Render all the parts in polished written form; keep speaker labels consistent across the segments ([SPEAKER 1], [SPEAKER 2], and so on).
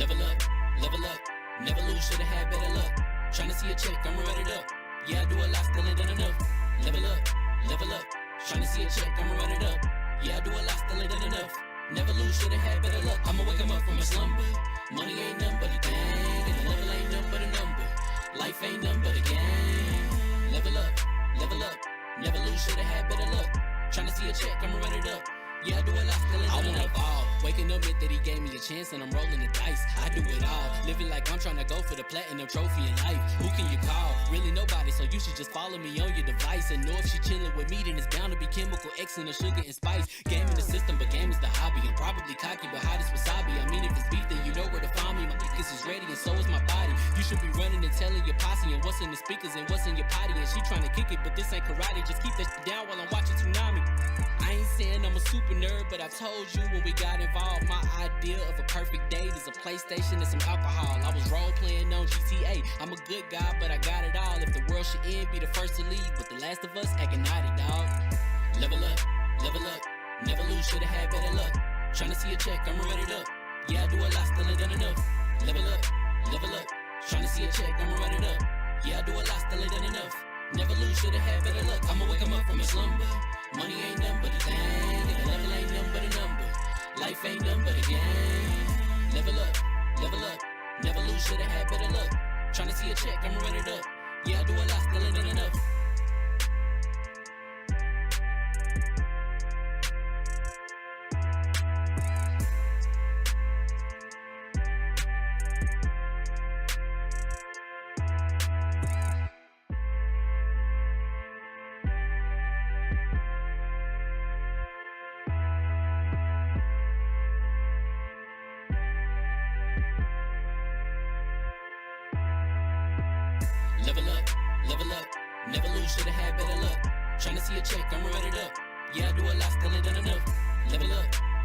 [SPEAKER 1] Level up, never lose, should've had better luck. Tryna see a check, I'ma run it up. Yeah, I do a lot, still ain't done enough. Level up, tryna see a check, I'ma run it up. Yeah, I do a lot, still ain't done enough. Never lose, should've had better luck. I'ma wake 'em up from a slumber. Money ain't nothing but a thing, and the level ain't nothing but a number. Life ain't nothing but a game. Level up, never lose, should've had better luck. Tryna see a check, I'ma run it up. Yeah, I do a lot, still ain't done enough. I wanna ball. Waking up meant that he gave me a chance and I'm rolling the dice. I do it all. Living like I'm trying to go for the platinum trophy in life. Who can you call? Really nobody, so you should just follow me on your device. And know if she chilling with me, then it's bound to be chemical X and the sugar and spice. Game in the system, but game is the hobby. I'm probably cocky, but hot as wasabi. I mean, if it's beef, then you know where to find me. My niggas is ready and so is my body. You should be running and telling your posse and what's in the speakers and what's in your potty. And she trying to kick it, but this ain't karate. Just keep that shit down while I'm watching Tsunami. I ain't saying I'm a super nerd, but I told you when we got involved, my idea of a perfect date is a PlayStation and some alcohol. I was role playing on GTA. I'm a good guy, but I got it all. If the world should end, be the first to leave, but the last of us acting naughty, dog. Level up, never lose, should've had better luck. Tryna see a check, I'ma run it up. Yeah, I do a lot, still ain't done enough. Level up, tryna see a check, I'ma run it up. Yeah, I do a lot, still ain't done enough. Never lose, should've had better luck. I'ma wake 'em up from a slumber. Money ain't nothing but a thing, and the level ain't nothing but a number. Life ain't nothing but a game. Level up, never lose, should've had better luck. Tryna see a check, I'ma run it up. Yeah, I do a lot, still ain't done enough. Level up, never lose, should've had better luck. Tryna see a check, I'ma run it up. Yeah, I do a lot, still ain't done enough.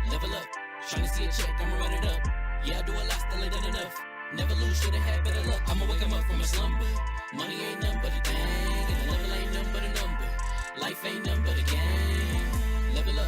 [SPEAKER 1] Level up, tryna see a check, I'ma run it up. Yeah, I do a lot, still ain't done enough. Never lose, should've had better luck. I'ma wake 'em up from a slumber. Money ain't nothing but a thing, and the level ain't nothing but a number. Life ain't nothing but a game. Level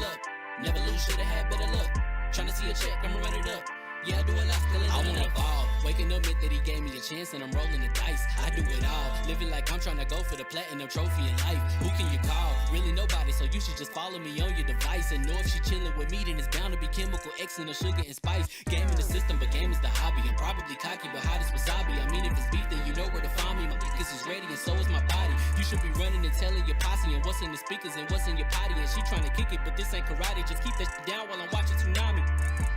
[SPEAKER 1] up, never lose, should've had better luck. Tryna see a check, I'ma run it up. Yeah, I do a lot, still ain't done enough. Ball. Waking up meant that he gave me a chance and I'm rolling the dice. I do it all. Living like I'm trying to go for the platinum trophy in life. Who can you call? Really nobody, so you should just follow me on your device. And know if she chilling with me, then it's bound to be chemical X and the sugar and spice. Game in the system, but game is the hobby. I'm probably cocky, but hot as wasabi. I mean, if it's beef, then you know where to find me. My niggas is ready and so is my body. You should be running and telling your posse and what's in the speakers and what's in your potty. And she trying to kick it, but this ain't karate. Just keep that shit down while I'm watching Tsunami.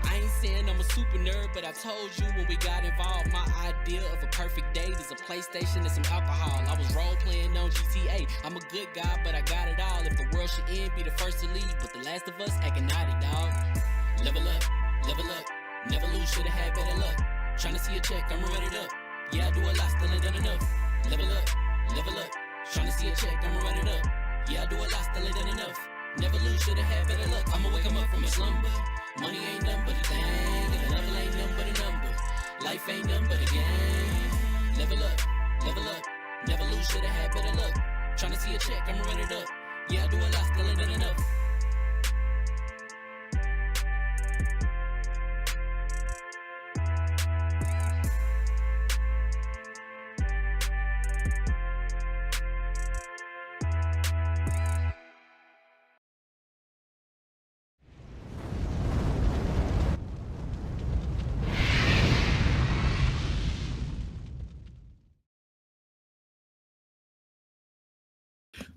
[SPEAKER 1] I ain't saying I'm a super nerd, but I told you when we got involved, my idea of a perfect date is a PlayStation and some alcohol. I was role playing on GTA. I'm a good guy, but I got it all. If the world should end, be the first to leave, but the last of us acting naughty, dog. Level up, never lose, should've had better luck. Tryna see a check, I'ma run it up. Yeah, I do a lot, still ain't done enough. Level up, tryna see a check, I'ma run it up. Yeah, I do a lot, still ain't done enough. Never lose, should've had better luck. I'ma wake 'em up from a slumber. Money ain't nothing but a thing, and the level ain't nothing but a number. Life ain't nothing but a game. Level up, never lose, should've had better luck. Tryna see a check, I'ma run it up. Yeah, I do a lot, still ain't done enough.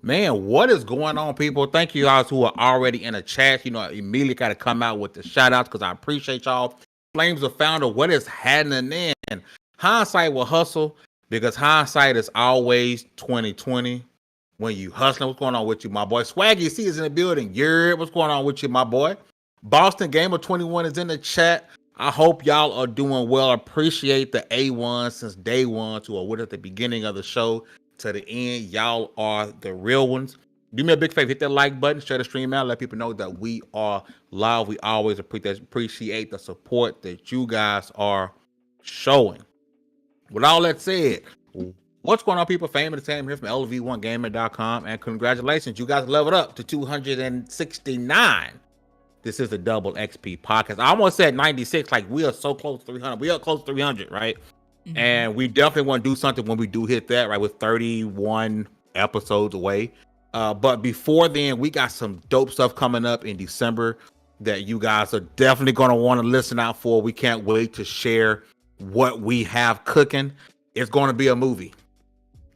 [SPEAKER 2] Man, what is going on, people? Thank you guys who are already in the chat. You know, I immediately got to come out with the shout outs because I appreciate y'all. Flames of Founder, what is happening in? Hindsight will hustle because hindsight is always 2020. When you hustling, what's going on with you, my boy? Swaggy C is in the building. Yeah, what's going on with you, my boy? Boston Gamer 21 is in the chat. I hope y'all are doing well. I appreciate the A1 since day one who are with us at the beginning of the show to the end. Y'all are the real ones. Do me a big favor, hit that like button, share the stream out, let people know that we are live. We always appreciate the support that you guys are showing. With all that said, what's going on, people? Fame and the Same here from LV1Gamer.com, and congratulations, you guys leveled up to 269. This is the Double XP podcast. I almost said 96. Like, we are so close to 300. We are close to 300, right? Mm-hmm. And we definitely want to do something when we do hit that, right? With 31 episodes away. But before then, we got some dope stuff coming up in December that you guys are definitely going to want to listen out for. We can't wait to share what we have cooking. It's going to be a movie.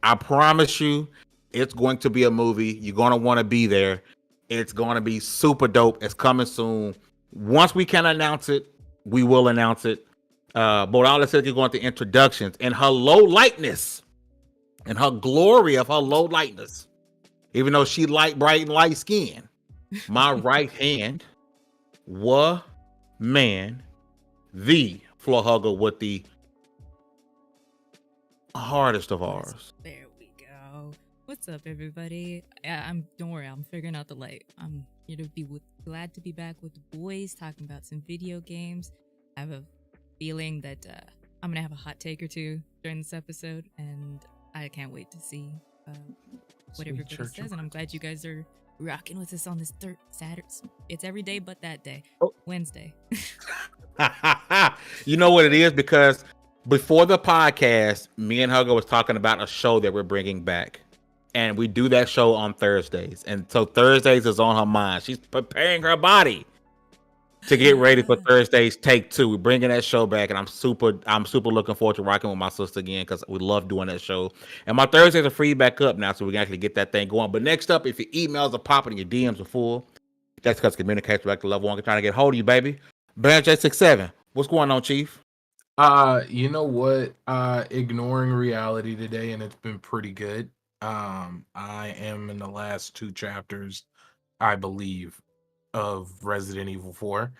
[SPEAKER 2] I promise you, it's going to be a movie. You're going to want to be there. It's going to be super dope. It's coming soon. Once we can announce it, we will announce it. But all I said, you're going to introductions and her low lightness and her glory of her low lightness. Even though she light, bright, and light skin, my right hand, man, the floor hugger with the hardest of ours.
[SPEAKER 3] There we go. What's up, everybody? Don't worry, I'm figuring out the light. I'm here to be glad to be back with the boys, talking about some video games. I have a feeling that I'm gonna have a hot take or two during this episode, and I can't wait to see what everybody says. And I'm glad you guys are rocking with us on this Saturday. It's every day but that day, Wednesday.
[SPEAKER 2] You know what it is? Because before the podcast, me and Hugger was talking about a show that we're bringing back. And we do that show on Thursdays. And so Thursdays is on her mind. She's preparing her body to get ready for Thursday's Take Two. We're bringing that show back, and I'm super looking forward to rocking with my sister again because we love doing that show. And my Thursdays are free back up now, so we can actually get that thing going. But next up, if your emails are popping and your DMs are full, that's because communication director level 1 trying to get hold of you, baby. BJ67, what's going on, Chief?
[SPEAKER 4] You know what? Ignoring reality today, and it's been pretty good. I am in the last 2 chapters, I believe, of Resident Evil 4,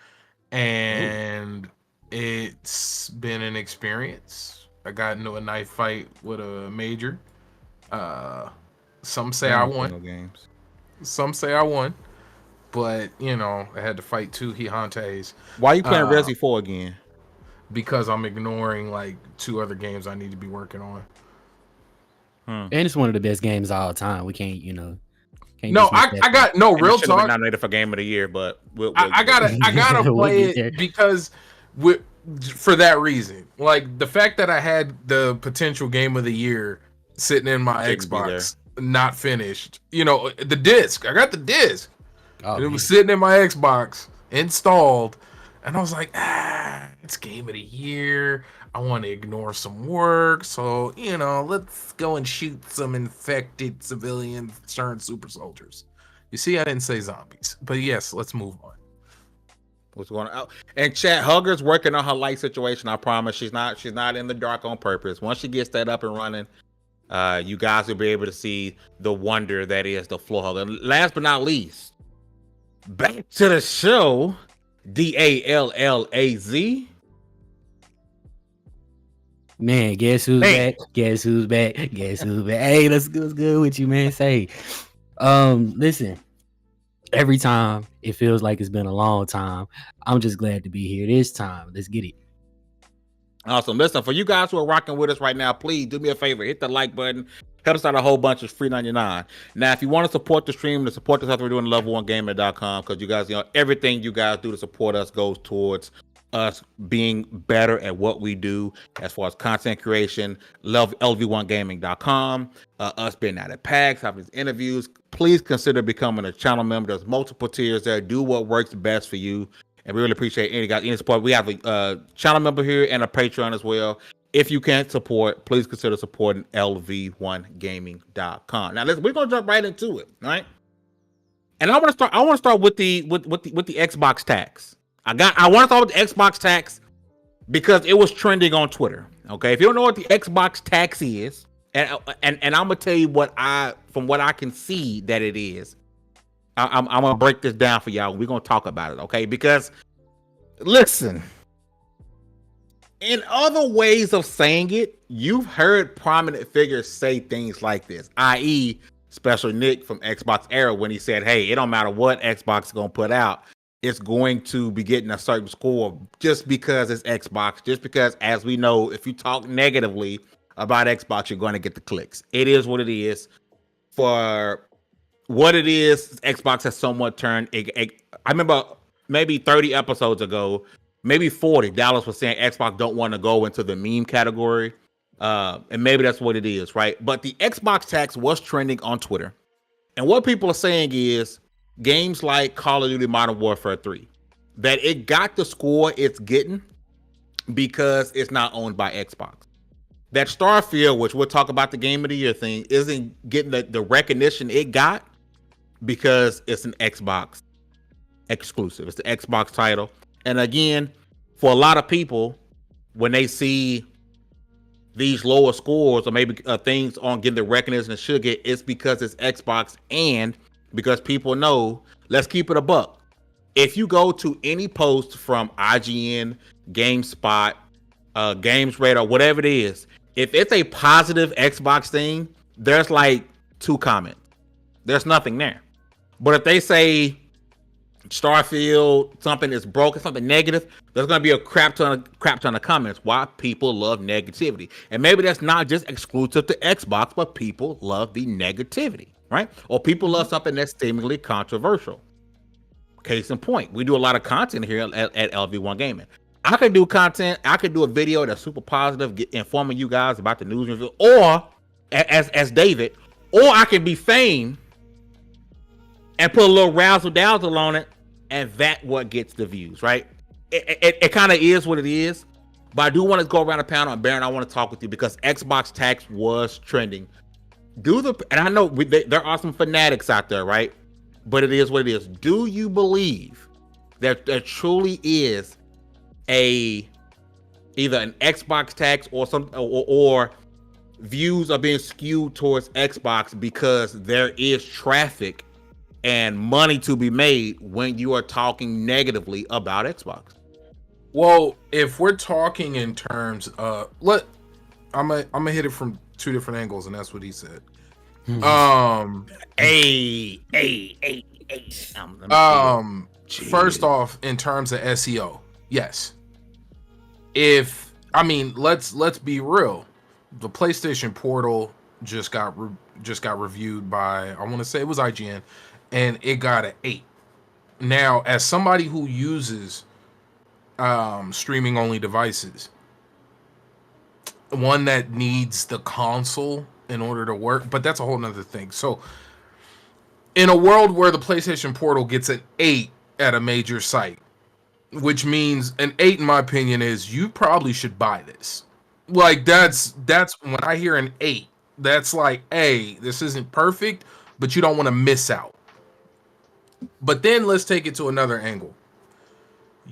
[SPEAKER 4] and it's been an experience. I got into a knife fight with a major. Some say I won. Some say I won, but you know, I had to fight 2 Gigantes.
[SPEAKER 2] Why are you playing Resi 4 again?
[SPEAKER 4] Because I'm ignoring like 2 other games I need to be working on.
[SPEAKER 5] And it's one of the best games of all time. We can't,
[SPEAKER 4] No, I got no real talk.
[SPEAKER 2] Been nominated for Game of the Year, but
[SPEAKER 4] I gotta play it because for that reason. Like the fact that I had the potential Game of the Year sitting in my Xbox, not finished. You know, the disc. I got the disc. And it was sitting in my Xbox, installed, and I was like, it's Game of the Year. I want to ignore some work, so let's go and shoot some infected civilians turned super soldiers. You see, I didn't say zombies, but yes, let's move on.
[SPEAKER 2] What's going on? And chat, Hugger's working on her light situation. I promise she's not in the dark on purpose. Once she gets that up and running, you guys will be able to see the wonder that is the floor hugger. And last but not least, back to the show, DALLAZ.
[SPEAKER 5] Man, guess who's back? Guess who's back? Guess who's back? Hey, what's good with you, man? Say, listen, every time it feels like it's been a long time. I'm just glad to be here this time. Let's get it.
[SPEAKER 2] Awesome. Listen, for you guys who are rocking with us right now, please do me a favor. Hit the like button. Help us out a whole bunch. It's free 99. Now, if you want to support the stream, to support the stuff we're doing, level1gamer.com, because you guys, everything you guys do to support us goes towards us being better at what we do as far as content creation. LV1gaming.com, us being out at PAX, having these interviews. Please consider becoming a channel member. There's multiple tiers there. Do what works best for you, and we really appreciate any support. We have a channel member here and a Patreon as well. If you can't support, please consider supporting LV1gaming.com. Now we're gonna jump right into it, right? And I want to start with the Xbox tax. I want to start with the Xbox tax because it was trending on Twitter. Okay, if you don't know what the Xbox tax is, and I'm gonna tell you from what I can see that it is. I'm gonna break this down for y'all. We're gonna talk about it, okay? Because listen, in other ways of saying it, you've heard prominent figures say things like this, i.e., Special Nick from Xbox Era when he said, "Hey, it don't matter what Xbox is gonna put out. It's going to be getting a certain score just because it's Xbox, just because, as we know, if you talk negatively about Xbox, you're going to get the clicks. It is what it is. For what it is, Xbox has somewhat turned. I remember maybe 30 episodes ago, maybe 40, Dallas was saying Xbox don't want to go into the meme category. And maybe that's what it is, right? But the Xbox tax was trending on Twitter. And what people are saying is games like Call of Duty Modern Warfare 3, that it got the score it's getting because it's not owned by Xbox. That Starfield, which we'll talk about the Game of the Year thing, isn't getting the recognition it got because it's an Xbox exclusive. It's the Xbox title. And again, for a lot of people, when they see these lower scores or maybe things aren't getting the recognition it should get, it's because it's Xbox and because people know, let's keep it a buck. If you go to any post from IGN, GameSpot, GamesRadar, whatever it is, if it's a positive Xbox thing, there's like 2 comments. There's nothing there. But if they say Starfield, something is broken, something negative, there's going to be a crap ton of comments. Why? People love negativity. And maybe that's not just exclusive to Xbox, but people love the negativity, right? Or people love something that's seemingly controversial. Case in point, we do a lot of content here at LV1 Gaming. I could do content. I could do a video that's super positive, informing you guys about the news review, or as David, or I can be Fame and put a little razzle dazzle on it, and that's what gets the views, right? It kind of is what it is. But I do want to go around the panel, and Baron, I want to talk with you because Xbox tax was trending. And I know there are some fanatics out there, right? But it is what it is. Do you believe that there truly is either an Xbox tax or views are being skewed towards Xbox because there is traffic and money to be made when you are talking negatively about Xbox?
[SPEAKER 4] Well, if we're talking in terms of I'm gonna hit it from 2 different angles, and that's what he said. First off, in terms of SEO, yes. Let's be real. The PlayStation Portal just got reviewed by, I want to say it was IGN, and it got an 8. Now, as somebody who uses streaming only devices, one that needs the console in order to work, but that's a whole nother thing. So in a world where the PlayStation Portal gets an 8 at a major site, which means an 8 in my opinion is you probably should buy this. Like that's when I hear an 8, that's like, hey, this isn't perfect, but you don't want to miss out. But then let's take it to another angle.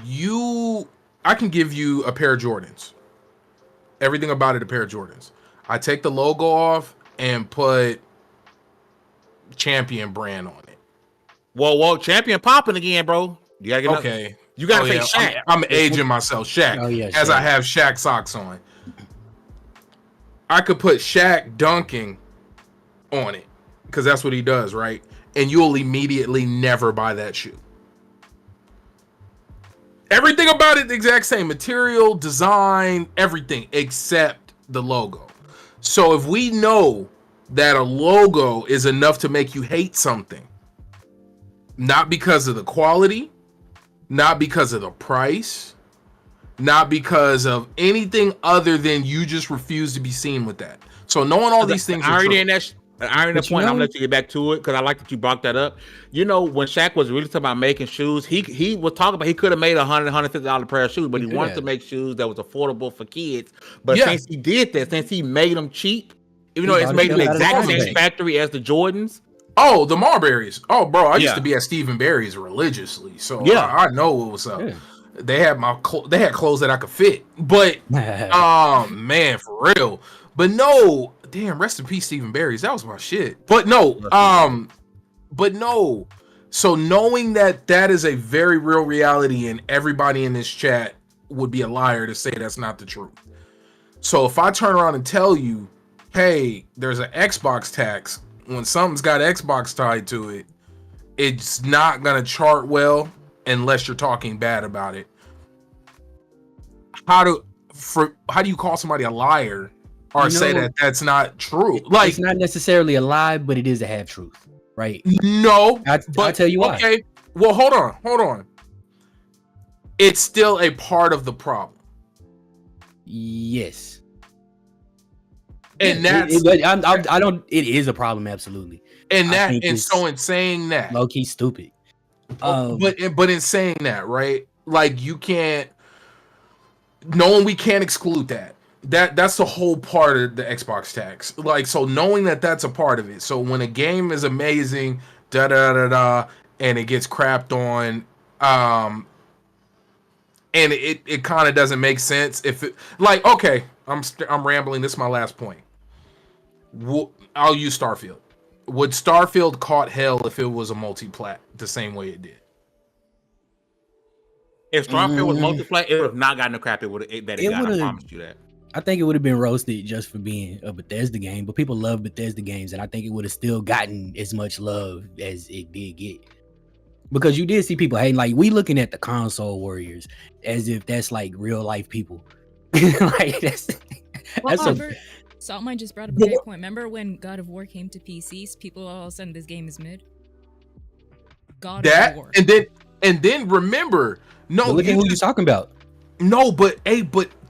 [SPEAKER 4] I can give you a pair of Jordans. Everything about it, a pair of Jordans. I take the logo off and put Champion brand on it.
[SPEAKER 2] Whoa, Champion popping again, bro. You gotta get
[SPEAKER 4] okay.
[SPEAKER 2] You gotta say Shaq.
[SPEAKER 4] I'm aging myself, Shaq. Oh, yeah, as Shaq. I have Shaq socks on. I could put Shaq dunking on it because that's what he does, right? And you'll immediately never buy that shoe. Everything about it, the exact same material, design, everything except the logo. So if we know that a logo is enough to make you hate something, not because of the quality, not because of the price, not because of anything other than you just refuse to be seen with that. So knowing all these things,
[SPEAKER 2] I already in that point. I'm gonna let you get back to it because I like that you brought that up. You know, when Shaq was really talking about making shoes, he was talking about he could have made $150 pair of shoes, but he wanted to make shoes that was affordable for kids. But since he did that, since he made them cheap, even though it's made in the exact same factory as the Jordans.
[SPEAKER 4] Oh, the Marburys. Oh, bro, I used to be at Stephen Barry's religiously, so I know what was up. Yeah. They had they had clothes that I could fit, but man, for real. But no, damn, rest in peace, Stephen Barry's. That was my shit. But no, So knowing that is a very real reality, and everybody in this chat would be a liar to say that's not the truth. So if I turn around and tell you, hey, there's an Xbox tax, when something's got Xbox tied to it, it's not gonna chart well unless you're talking bad about it. How do you call somebody a liar or say that that's not true? Like,
[SPEAKER 5] it's not necessarily a lie, but it is a half truth, right?
[SPEAKER 4] No,
[SPEAKER 5] I'll tell you why.
[SPEAKER 4] Okay, well, hold on. it's still a part of the problem.
[SPEAKER 5] Yes.
[SPEAKER 4] And
[SPEAKER 5] I don't. It is a problem, absolutely.
[SPEAKER 4] And so in saying that,
[SPEAKER 5] low key stupid.
[SPEAKER 4] But in saying that, right? Like you can't. Knowing we can't exclude that. That's the whole part of the Xbox tax. Like, so knowing that that's a part of it. So when a game is amazing, and it gets crapped on, and it kind of doesn't make sense. If it, like, okay, I'm rambling. This is my last point. I'll use Starfield. Would Starfield caught hell if it was a multi-plat the same way it did?
[SPEAKER 2] If Starfield was multiplayer, it would have not gotten the crap it got. I promise you that.
[SPEAKER 5] I think it would have been roasted just for being a Bethesda game, but people love Bethesda games, and I think it would have still gotten as much love as it did get. Because you did see people hating, like we looking at the console warriors as if that's like real life people. Like
[SPEAKER 3] Saltmine just brought up a great point. Remember when God of War came to PCs? People all of a sudden this game is mid. God of War.
[SPEAKER 4] And then remember, no,
[SPEAKER 5] look at who you're talking about.
[SPEAKER 4] No, but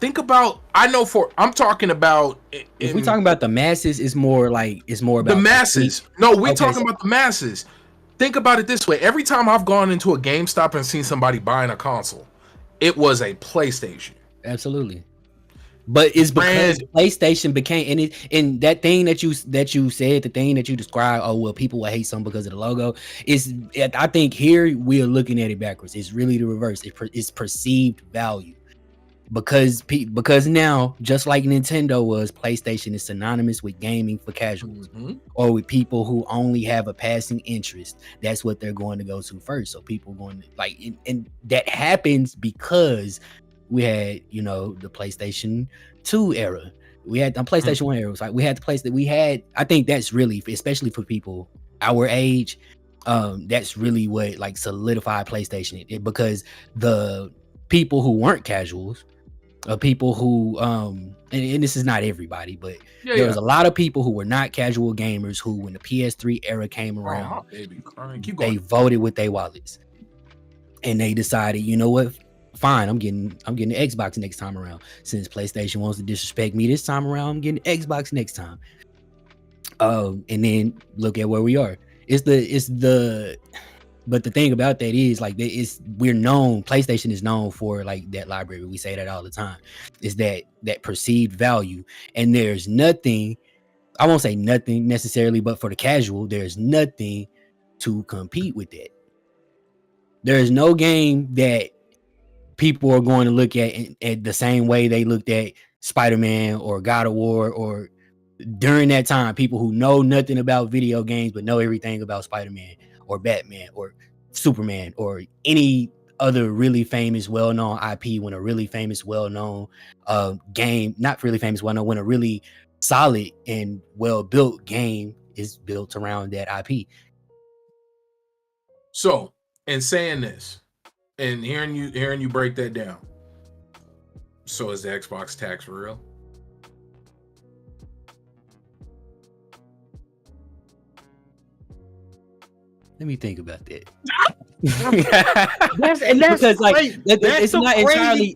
[SPEAKER 4] think about. I'm talking about.
[SPEAKER 5] If we're talking about the masses, it's more about
[SPEAKER 4] the masses. No, we're talking about the masses. Think about it this way: every time I've gone into a GameStop and seen somebody buying a console, it was a PlayStation.
[SPEAKER 5] Absolutely. But it's because PlayStation became and that thing that you said, the thing that you described, oh well, people will hate something because of the logo. I think here we are looking at it backwards. It's really the reverse. It's perceived value. Because now, just like Nintendo was, PlayStation is synonymous with gaming for casuals, or with people who only have a passing interest. That's what they're going to go to first. So people going to like, and that happens because we had, the PlayStation 2 era. We had the PlayStation 1 era. It was like we had the place that we had. I think that's really, especially for people our age, that's really what like solidified PlayStation. Because the people who weren't casuals, people who and this is not everybody, but there was a lot of people who were not casual gamers who, when the PS3 era came around, they voted with their wallets, and they decided, you know what, fine, I'm getting the Xbox next time around. Since PlayStation wants to disrespect me this time around, I'm getting the Xbox next time. And then look at where we are. But the thing about that is, like, PlayStation is known for like that library. We say that all the time. Is that perceived value, and there's nothing. I won't say nothing necessarily, but for the casual, there's nothing to compete with that. There is no game that people are going to look at the same way they looked at Spider-Man or God of War, or during that time, people who know nothing about video games but know everything about Spider-Man or Batman or Superman or any other really famous, well-known IP. When a really famous, well-known game, not really famous, well-known, when a really solid and well-built game is built around that IP.
[SPEAKER 4] So, in saying this, and hearing you break that down, so is the Xbox tax for real?
[SPEAKER 5] Let me think about that.
[SPEAKER 2] That's
[SPEAKER 5] because like
[SPEAKER 2] it's
[SPEAKER 5] not entirely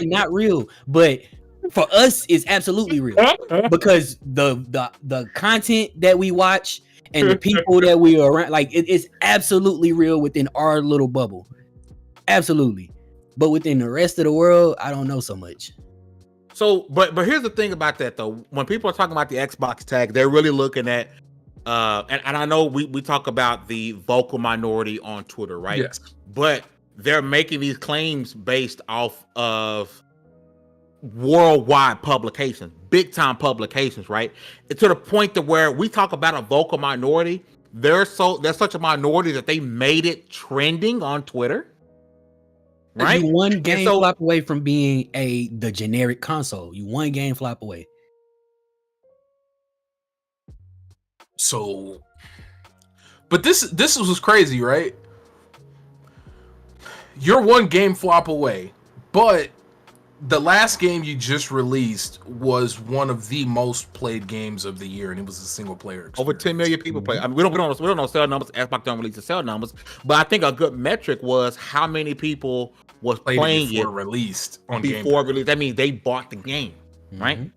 [SPEAKER 5] not real, but for us it's absolutely real because the content that we watch and the people that we are around, like it's absolutely real within our little bubble, absolutely. But within the rest of the world, I don't know so much.
[SPEAKER 2] So, but here's the thing about that though. When people are talking about the Xbox tag, they're really looking at and I know we talk about the vocal minority on Twitter, right?
[SPEAKER 4] Yes.
[SPEAKER 2] But they're making these claims based off of worldwide publications, big time publications, right? And to the point to where we talk about a vocal minority, they're such a minority that they made it trending on Twitter. Right?
[SPEAKER 5] You one game flop away from being the generic console. You one game flop away.
[SPEAKER 4] So, but this was crazy, right? You're one game flop away, but the last game you just released was one of the most played games of the year, and it was a single player experience.
[SPEAKER 2] Over 10 million people play. I mean, we don't know sell numbers. Xbox don't release the sell numbers, but I think a good metric was how many people was
[SPEAKER 4] Played
[SPEAKER 2] playing
[SPEAKER 4] before
[SPEAKER 2] it
[SPEAKER 4] released on
[SPEAKER 2] before
[SPEAKER 4] Game
[SPEAKER 2] release. That means they bought the game, right?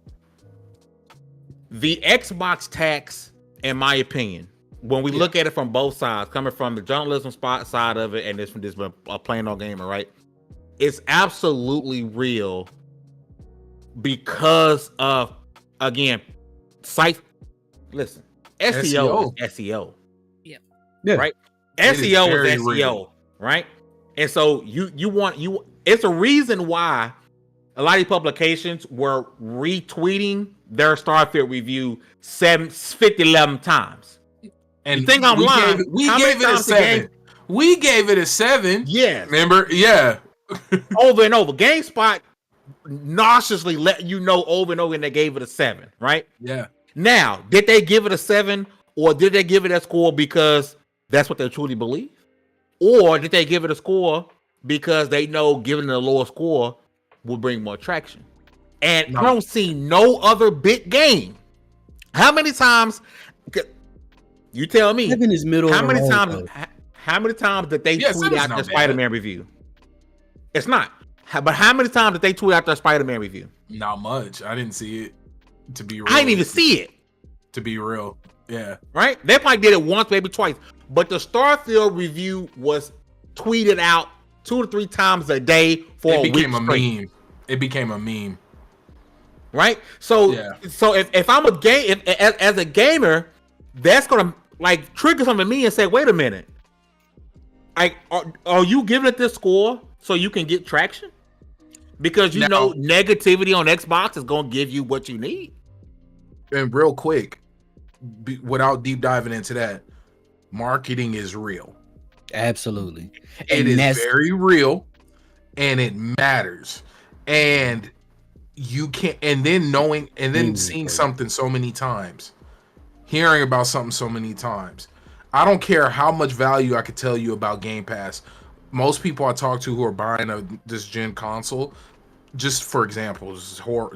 [SPEAKER 2] The Xbox tax, in my opinion, when we look at it from both sides, coming from the journalism side of it and this from this playing on gamer, right? It's absolutely real because of, again, site. Listen, SEO is SEO.
[SPEAKER 3] Yeah.
[SPEAKER 2] Right. SEO is SEO, real. Right? And so it's a reason why a lot of these publications were retweeting their Starfield review 11 times. And you think I'm lying?
[SPEAKER 4] We gave it a 7. We gave it a 7.
[SPEAKER 2] Yes.
[SPEAKER 4] Remember? Yeah.
[SPEAKER 2] Over and over. GameSpot nauseously let you know over and over, and they gave it a 7, right?
[SPEAKER 4] Yeah.
[SPEAKER 2] Now, did they give it a 7, or did they give it a score because that's what they truly believe? Or did they give it a score because they know giving it a lower score will bring more traction? And I don't see no other big game. How many times? You tell me. How many times? How many times did they tweet out their Spider-Man review? It's not. But how many times did they tweet out their Spider-Man review?
[SPEAKER 4] Not much. I didn't see it. To be real,
[SPEAKER 2] I didn't even see it.
[SPEAKER 4] To be real, yeah.
[SPEAKER 2] Right? They probably did it once, maybe twice. But the Starfield review was tweeted out 2 to 3 times a day for a week. It became a meme.
[SPEAKER 4] It became a meme.
[SPEAKER 2] Right? So, if I'm as a gamer, that's gonna like trigger something in me and say, wait a minute. Like, are you giving it this score so you can get traction? Because you know negativity on Xbox is gonna give you what you need.
[SPEAKER 4] And real quick, without deep diving into that, marketing is real.
[SPEAKER 5] Absolutely.
[SPEAKER 4] It is very real, and it matters. And you can't, and then knowing, and then seeing something so many times, hearing about something so many times. I don't care how much value I could tell you about Game Pass. Most people I talk to who are buying this gen console, just for example,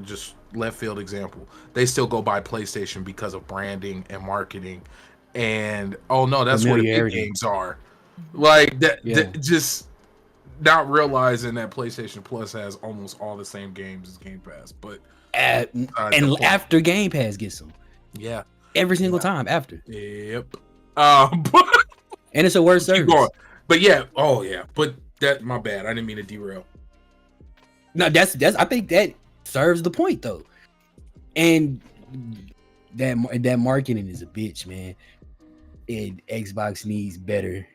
[SPEAKER 4] just left field example, they still go buy PlayStation because of branding and marketing, and that's where the big games are. Like that, just not realizing that PlayStation Plus has almost all the same games as Game Pass, but
[SPEAKER 5] and after Game Pass gets them, every single time after.
[SPEAKER 4] Yep.
[SPEAKER 5] And it's a worse service.
[SPEAKER 4] But but that, my bad. I didn't mean to derail.
[SPEAKER 5] No, that's I think that serves the point though. And that marketing is a bitch, man. And Xbox needs better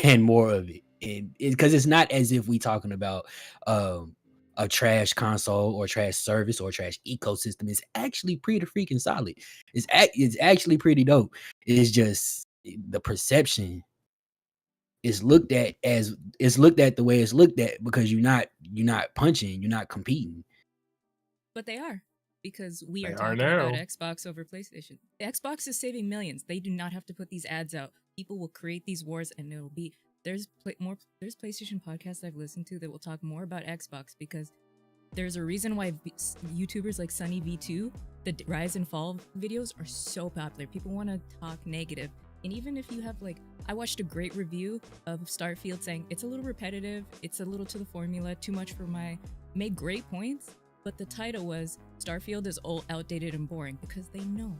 [SPEAKER 5] and more of it. And because it's not as if we talking about a trash console or trash service or trash ecosystem. It's actually pretty freaking solid. It's actually pretty dope. It's just the perception is looked at the way it's looked at because you're not punching, you're not competing.
[SPEAKER 3] But they are, because we are talking about Xbox over PlayStation. Xbox is saving millions. They do not have to put these ads out. People will create these wars, and it'll be there's PlayStation podcasts I've listened to that will talk more about Xbox, because there's a reason why YouTubers like Sunny V2, the rise and fall videos are so popular. People want to talk negative. And even if you have, like, I watched a great review of Starfield saying it's a little repetitive, it's a little to the formula, too much for made great points, but the title was Starfield is old, outdated, and boring, because they know.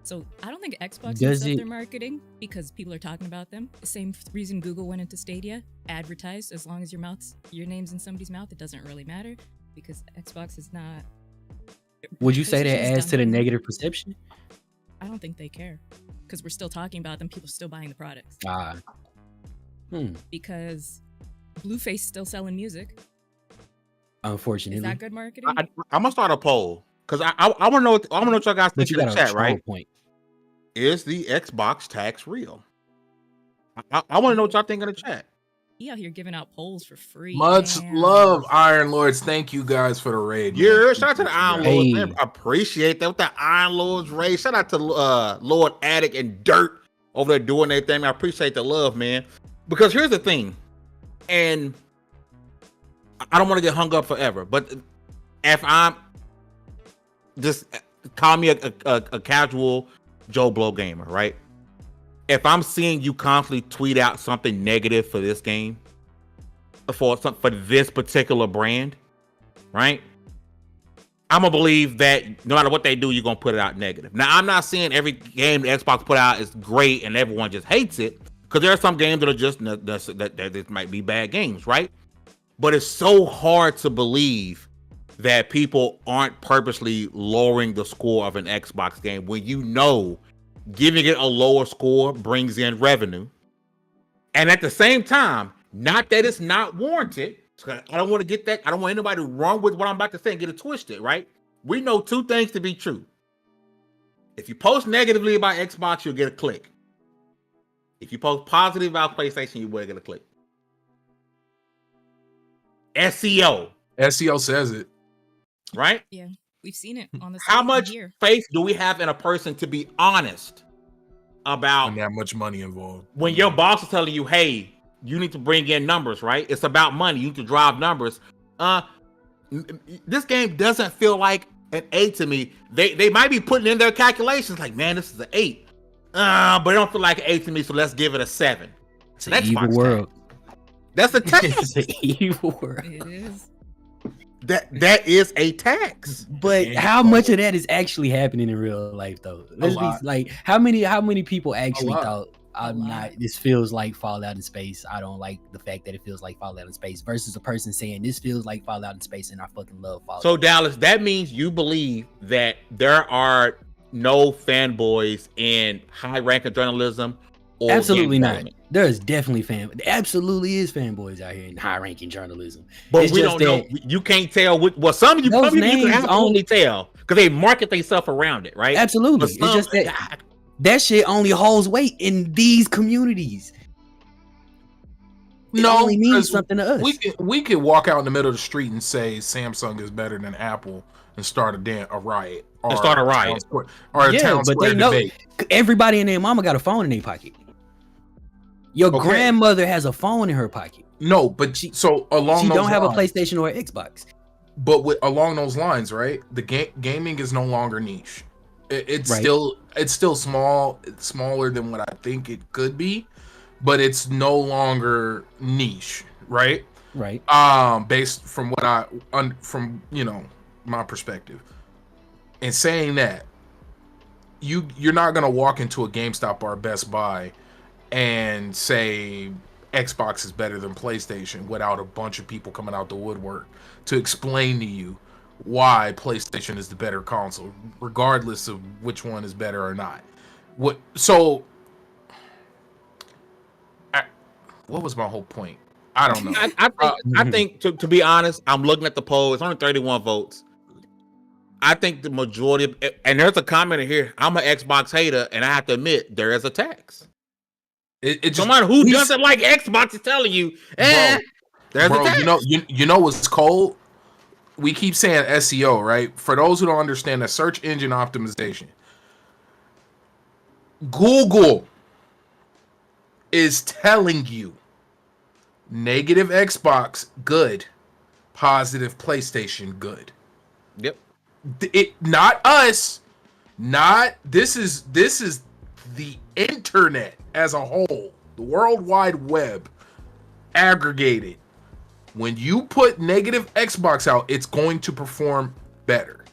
[SPEAKER 3] So I don't think Xbox is up their marketing because people are talking about them. The same reason Google went into Stadia, advertised. As long as your name's in somebody's mouth, it doesn't really matter, because Xbox is not.
[SPEAKER 5] Would you say that adds to the negative perception?
[SPEAKER 3] I don't think they care, because we're still talking about them. People are still buying the products. Because Blueface still selling music.
[SPEAKER 5] Unfortunately,
[SPEAKER 3] is that good marketing?
[SPEAKER 2] I'm gonna start a poll because I want to know. I want to know what y'all guys think in the chat. Right?
[SPEAKER 5] Point.
[SPEAKER 2] Is the Xbox tax real? I want to know what y'all think in the chat.
[SPEAKER 3] He out here giving out polls for free.
[SPEAKER 4] Much love, Iron Lords. Thank you guys for the raid.
[SPEAKER 2] Yeah, shout out to the Iron Lords. Man. Appreciate that with the Iron Lords raid. Shout out to Lord Attic and Dirt over there doing their thing. I appreciate the love, man. Because here's the thing, and I don't want to get hung up forever, but if I'm just call me a casual Joe Blow gamer, right? If I'm seeing you constantly tweet out something negative for this game, for this particular brand, right? I'm gonna believe that no matter what they do, you're gonna put it out negative. Now, I'm not saying every game the Xbox put out is great and everyone just hates it, because there are some games that are just that might be bad games, right? But it's so hard to believe that people aren't purposely lowering the score of an Xbox game when you know giving it a lower score brings in revenue, and at the same time, not that it's not warranted. I don't want to get that. I don't want anybody to run with what I'm about to say and get it twisted, right? We know two things to be true. If you post negatively about Xbox, you'll get a click. If you post positive about PlayStation, you will get a click. SEO.
[SPEAKER 4] SEO says it.
[SPEAKER 2] Right?
[SPEAKER 3] Yeah, we've seen it on the
[SPEAKER 2] How much
[SPEAKER 3] here.
[SPEAKER 2] faith do we have in a person to be honest about
[SPEAKER 4] when that much money involved?
[SPEAKER 2] When your boss is telling you, hey, you need to bring in numbers, right? It's about money. You need to drive numbers. This game doesn't feel like an 8 to me. They might be putting in their calculations like, man, this is an 8. But it don't feel like an 8 to me, so let's give it a 7.
[SPEAKER 5] It's an evil world.
[SPEAKER 2] That's a tax.
[SPEAKER 5] It's an evil world.
[SPEAKER 3] It is.
[SPEAKER 2] That is a tax.
[SPEAKER 5] But how much of that is actually happening in real life, though? Let's be like, how many people actually thought, this feels like Fallout in space. I don't like the fact that it feels like Fallout in space, versus a person saying this feels like Fallout in space and I fucking love Fallout.
[SPEAKER 2] So Dallas, that means you believe that there are no fanboys in high ranking journalism? Or
[SPEAKER 5] absolutely not. There is definitely absolutely is fanboys out here in high ranking journalism.
[SPEAKER 2] But it's we don't know. You can't tell some of you can absolutely tell because they market themselves around it, right?
[SPEAKER 5] Absolutely. It's just that shit only holds weight in these communities. It only means something to us.
[SPEAKER 4] We could walk out in the middle of the street and say Samsung is better than Apple and start a riot.
[SPEAKER 2] Or start a riot.
[SPEAKER 4] Or a town square debate.
[SPEAKER 5] Everybody and their mama got a phone in their pocket. Your grandmother has a phone in her pocket.
[SPEAKER 4] No, but she don't
[SPEAKER 5] have a PlayStation or an Xbox.
[SPEAKER 4] But along those lines, right? The gaming is no longer niche. It's still small. It's smaller than what I think it could be, but it's no longer niche, right?
[SPEAKER 5] Right.
[SPEAKER 4] Based from from my perspective, and saying that you're not gonna walk into a GameStop or a Best Buy and say Xbox is better than PlayStation without a bunch of people coming out the woodwork to explain to you why PlayStation is the better console, regardless of which one is better or not. What was my whole point? I don't know.
[SPEAKER 2] I think to be honest, I'm looking at the poll. It's only 31 votes. I think the majority and there's a comment in here. I'm an Xbox hater, and I have to admit there is a tax. Someone who doesn't like Xbox is telling you, there's a tax.
[SPEAKER 4] You know what's cold? We keep saying SEO, right? For those who don't understand, that search engine optimization. Google is telling you negative Xbox good, positive PlayStation good.
[SPEAKER 2] Yep.
[SPEAKER 4] Not us. This is the internet as a whole, the World Wide Web aggregated. When you put negative Xbox out, it's going to perform better.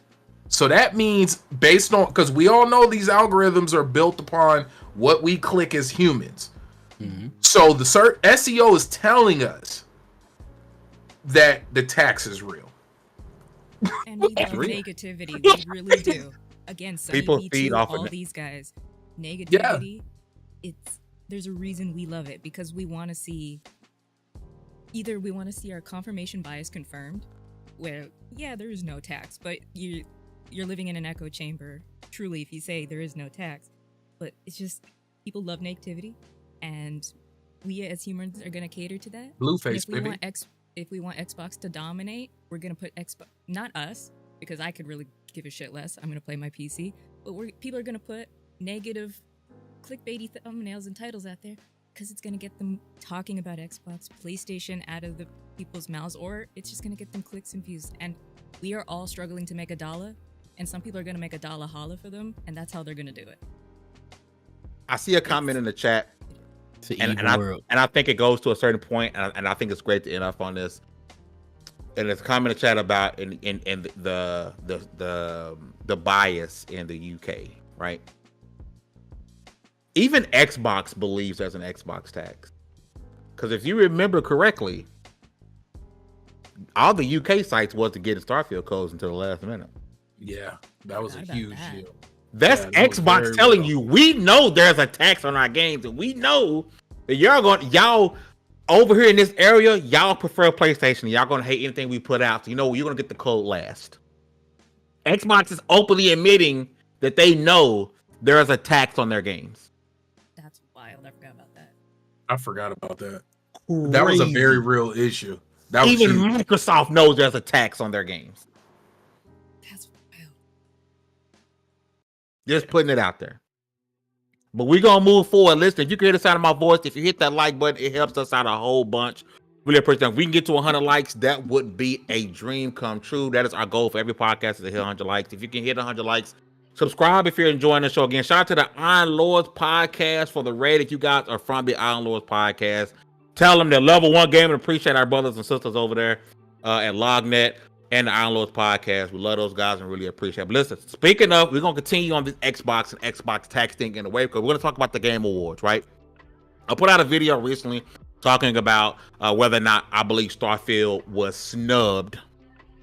[SPEAKER 4] So that means based on, because we all know these algorithms are built upon what we click as humans. Mm-hmm. So the SEO is telling us that the tax is real.
[SPEAKER 3] And we love negativity. We really do. Again,
[SPEAKER 2] people feed off
[SPEAKER 3] all
[SPEAKER 2] of
[SPEAKER 3] these guys. Negativity. Yeah. There's a reason we love it, because we want to see. Either we want to see our confirmation bias confirmed, where there is no tax, but you're living in an echo chamber. Truly, if you say there is no tax, but it's just people love negativity, and we as humans are gonna cater to that.
[SPEAKER 4] Blueface, baby.
[SPEAKER 3] If we want Xbox to dominate, we're gonna put Xbox. Not us, because I could really give a shit less. I'm gonna play my PC, but people are gonna put negative, clickbaity thumbnails and titles out there. Because it's going to get them talking about Xbox, PlayStation out of the people's mouths, or it's just going to get them clicks and views. And we are all struggling to make $1, and some people are going to make $1 holla for them, and that's how they're going to do it.
[SPEAKER 2] I see a comment in the chat. And I think it goes to a certain point, and I think it's great to end up on this. And it's comment in the chat about in the bias in the UK, right? Even Xbox believes there's an Xbox tax, because if you remember correctly, all the UK sites was to get Starfield codes until the last minute.
[SPEAKER 4] Yeah, that was a huge deal.
[SPEAKER 2] That's Xbox telling you, we know there's a tax on our games, and we know that y'all over here in this area, y'all prefer PlayStation. Y'all gonna hate anything we put out. So you're gonna get the code last. Xbox is openly admitting that they know there is a tax on their games.
[SPEAKER 3] That's wild. I forgot about that.
[SPEAKER 4] I forgot about that. Crazy. That was a very real issue.
[SPEAKER 2] Even Microsoft knows there's a tax on their games.
[SPEAKER 3] That's wild.
[SPEAKER 2] Just putting it out there. But we're going to move forward. Listen, if you can hear the sound of my voice, if you hit that like button, it helps us out a whole bunch. Really appreciate it. If we can get to 100 likes, that would be a dream come true. That is our goal for every podcast, is to hit 100 likes. If you can hit 100 likes, subscribe if you're enjoying the show. Again, shout out to the Iron Lords podcast for the raid. If you guys are from the Iron Lords podcast, tell them they're level 1 game and appreciate our brothers and sisters over there at LogNet and the Iron Lords podcast. We love those guys and really appreciate it. But listen, speaking of, we're going to continue on this Xbox and Xbox tax thing in a way, because we're going to talk about the Game Awards, right? I put out a video recently talking about whether or not I believe Starfield was snubbed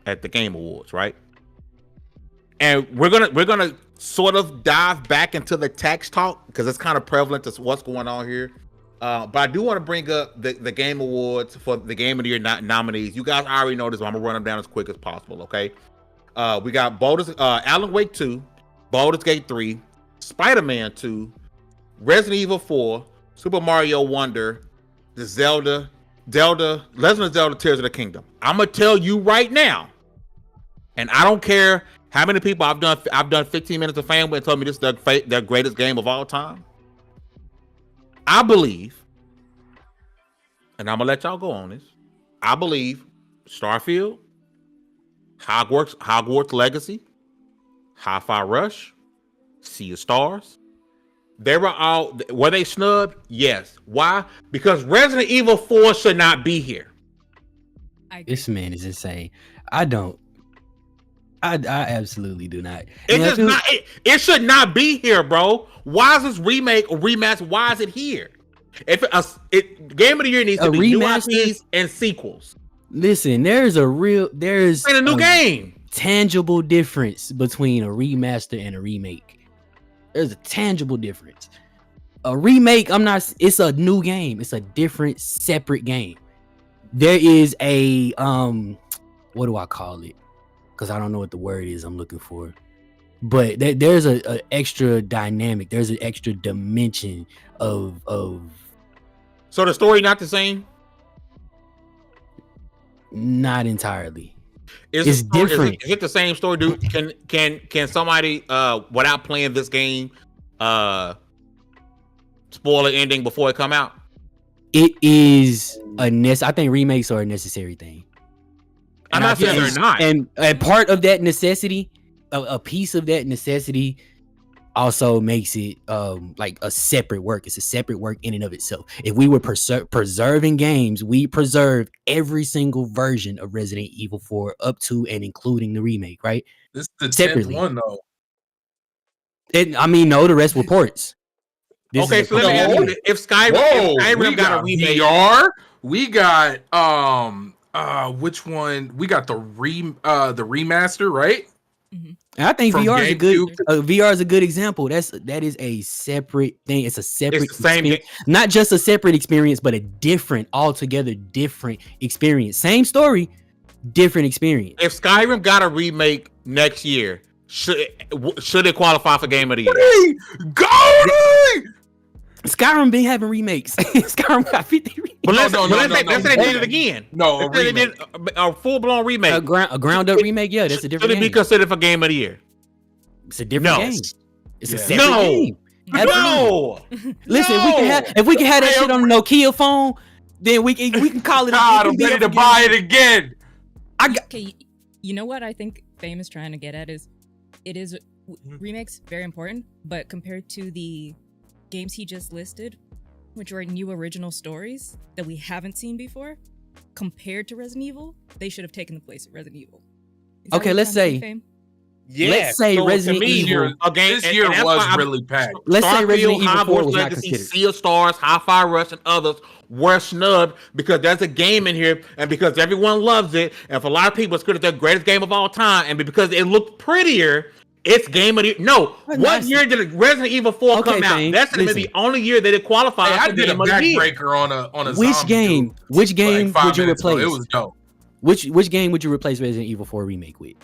[SPEAKER 2] at the Game Awards, right? And we're gonna sort of dive back into the tax talk, because it's kind of prevalent to what's going on here. But I do want to bring up the Game Awards for the Game of the Year nominees. You guys already know this, but I'm gonna run them down as quick as possible, okay? We got Alan Wake 2, Baldur's Gate 3, Spider-Man 2, Resident Evil 4, Super Mario Wonder, the Legend of Zelda Tears of the Kingdom. I'm gonna tell you right now, and I don't care how many people I've done 15 minutes of fame with and told me this is their greatest game of all time. I believe, and I'm gonna let y'all go on this, I believe Starfield, Hogwarts Legacy, Hi-Fi Rush, Sea of Stars, were they snubbed? Yes. Why? Because Resident Evil 4 should not be here.
[SPEAKER 5] This man is insane. I absolutely do not.
[SPEAKER 2] It should not be here, bro. Why is this remake or remaster? Why is it here? If Game of the Year needs to be new IPs and sequels.
[SPEAKER 5] Listen, there's a
[SPEAKER 2] new game.
[SPEAKER 5] Tangible difference between a remaster and a remake. There's a tangible difference. A remake, it's a new game. It's a different, separate game. There is a what do I call it? Because I don't know what the word is I'm looking for. But there's a extra dynamic. There's an extra dimension of.
[SPEAKER 2] So the story not the same?
[SPEAKER 5] Not entirely. It's different.
[SPEAKER 2] Is it the same story, dude? Can somebody without playing this game spoil the ending before it come out?
[SPEAKER 5] It is I think remakes are a necessary thing.
[SPEAKER 2] I'm not saying they're not.
[SPEAKER 5] And part of that necessity, a piece of that necessity also makes it like a separate work. It's a separate work in and of itself. If we were preserving games, we preserve every single version of Resident Evil 4 up to and including the remake, right?
[SPEAKER 4] This is the 10th one, though.
[SPEAKER 5] No, the rest were ports.
[SPEAKER 2] Okay, so let me ask you, if Skyrim got a remake,
[SPEAKER 4] VR, we got which one? We got the remaster, right?
[SPEAKER 5] Mm-hmm. And I think VR is a good example. That is a separate thing. It's a separate experience. Not just a separate experience, but a altogether different experience. Same story, different experience.
[SPEAKER 2] If Skyrim got a remake next year, should it qualify for Game of the Year?
[SPEAKER 5] Skyrim been having remakes. Skyrim got 50 remakes.
[SPEAKER 2] But let's say they did it again.
[SPEAKER 4] No,
[SPEAKER 2] they did a full-blown remake.
[SPEAKER 5] A ground-up remake, yeah, that's a different game.
[SPEAKER 2] Should it be considered for Game of the Year?
[SPEAKER 5] It's a different game. It's a separate game. No! Listen, if we can have that shit on a Nokia phone, then we can call it.
[SPEAKER 4] God, I'm ready to buy it again.
[SPEAKER 3] Okay, you know what I think Fame is trying to get at is, remakes very important, but compared to the games he just listed, which are new original stories that we haven't seen before, compared to Resident Evil, they should have taken the place of Resident Evil.
[SPEAKER 5] Okay, let's say.
[SPEAKER 2] Yeah,
[SPEAKER 5] let's say
[SPEAKER 2] so
[SPEAKER 5] Resident Evil.
[SPEAKER 4] This year was really packed.
[SPEAKER 5] Let's say Resident
[SPEAKER 2] Starfield,
[SPEAKER 5] Evil 4
[SPEAKER 2] Hogwarts
[SPEAKER 5] was not
[SPEAKER 2] Legacy,
[SPEAKER 5] considered.
[SPEAKER 2] Sea of Stars, Hi-Fi Rush, and others were snubbed because there's a game in here, and because everyone loves it, and for a lot of people, it's considered the greatest game of all time, and because it looked prettier, it's game of the year. No, what year did Resident Evil 4 come out? That's gonna be the only year that it qualified.
[SPEAKER 4] I did a backbreaker on a
[SPEAKER 5] Which game? Which game would you replace?
[SPEAKER 4] It was dope.
[SPEAKER 5] Which game would you replace Resident Evil 4 remake with?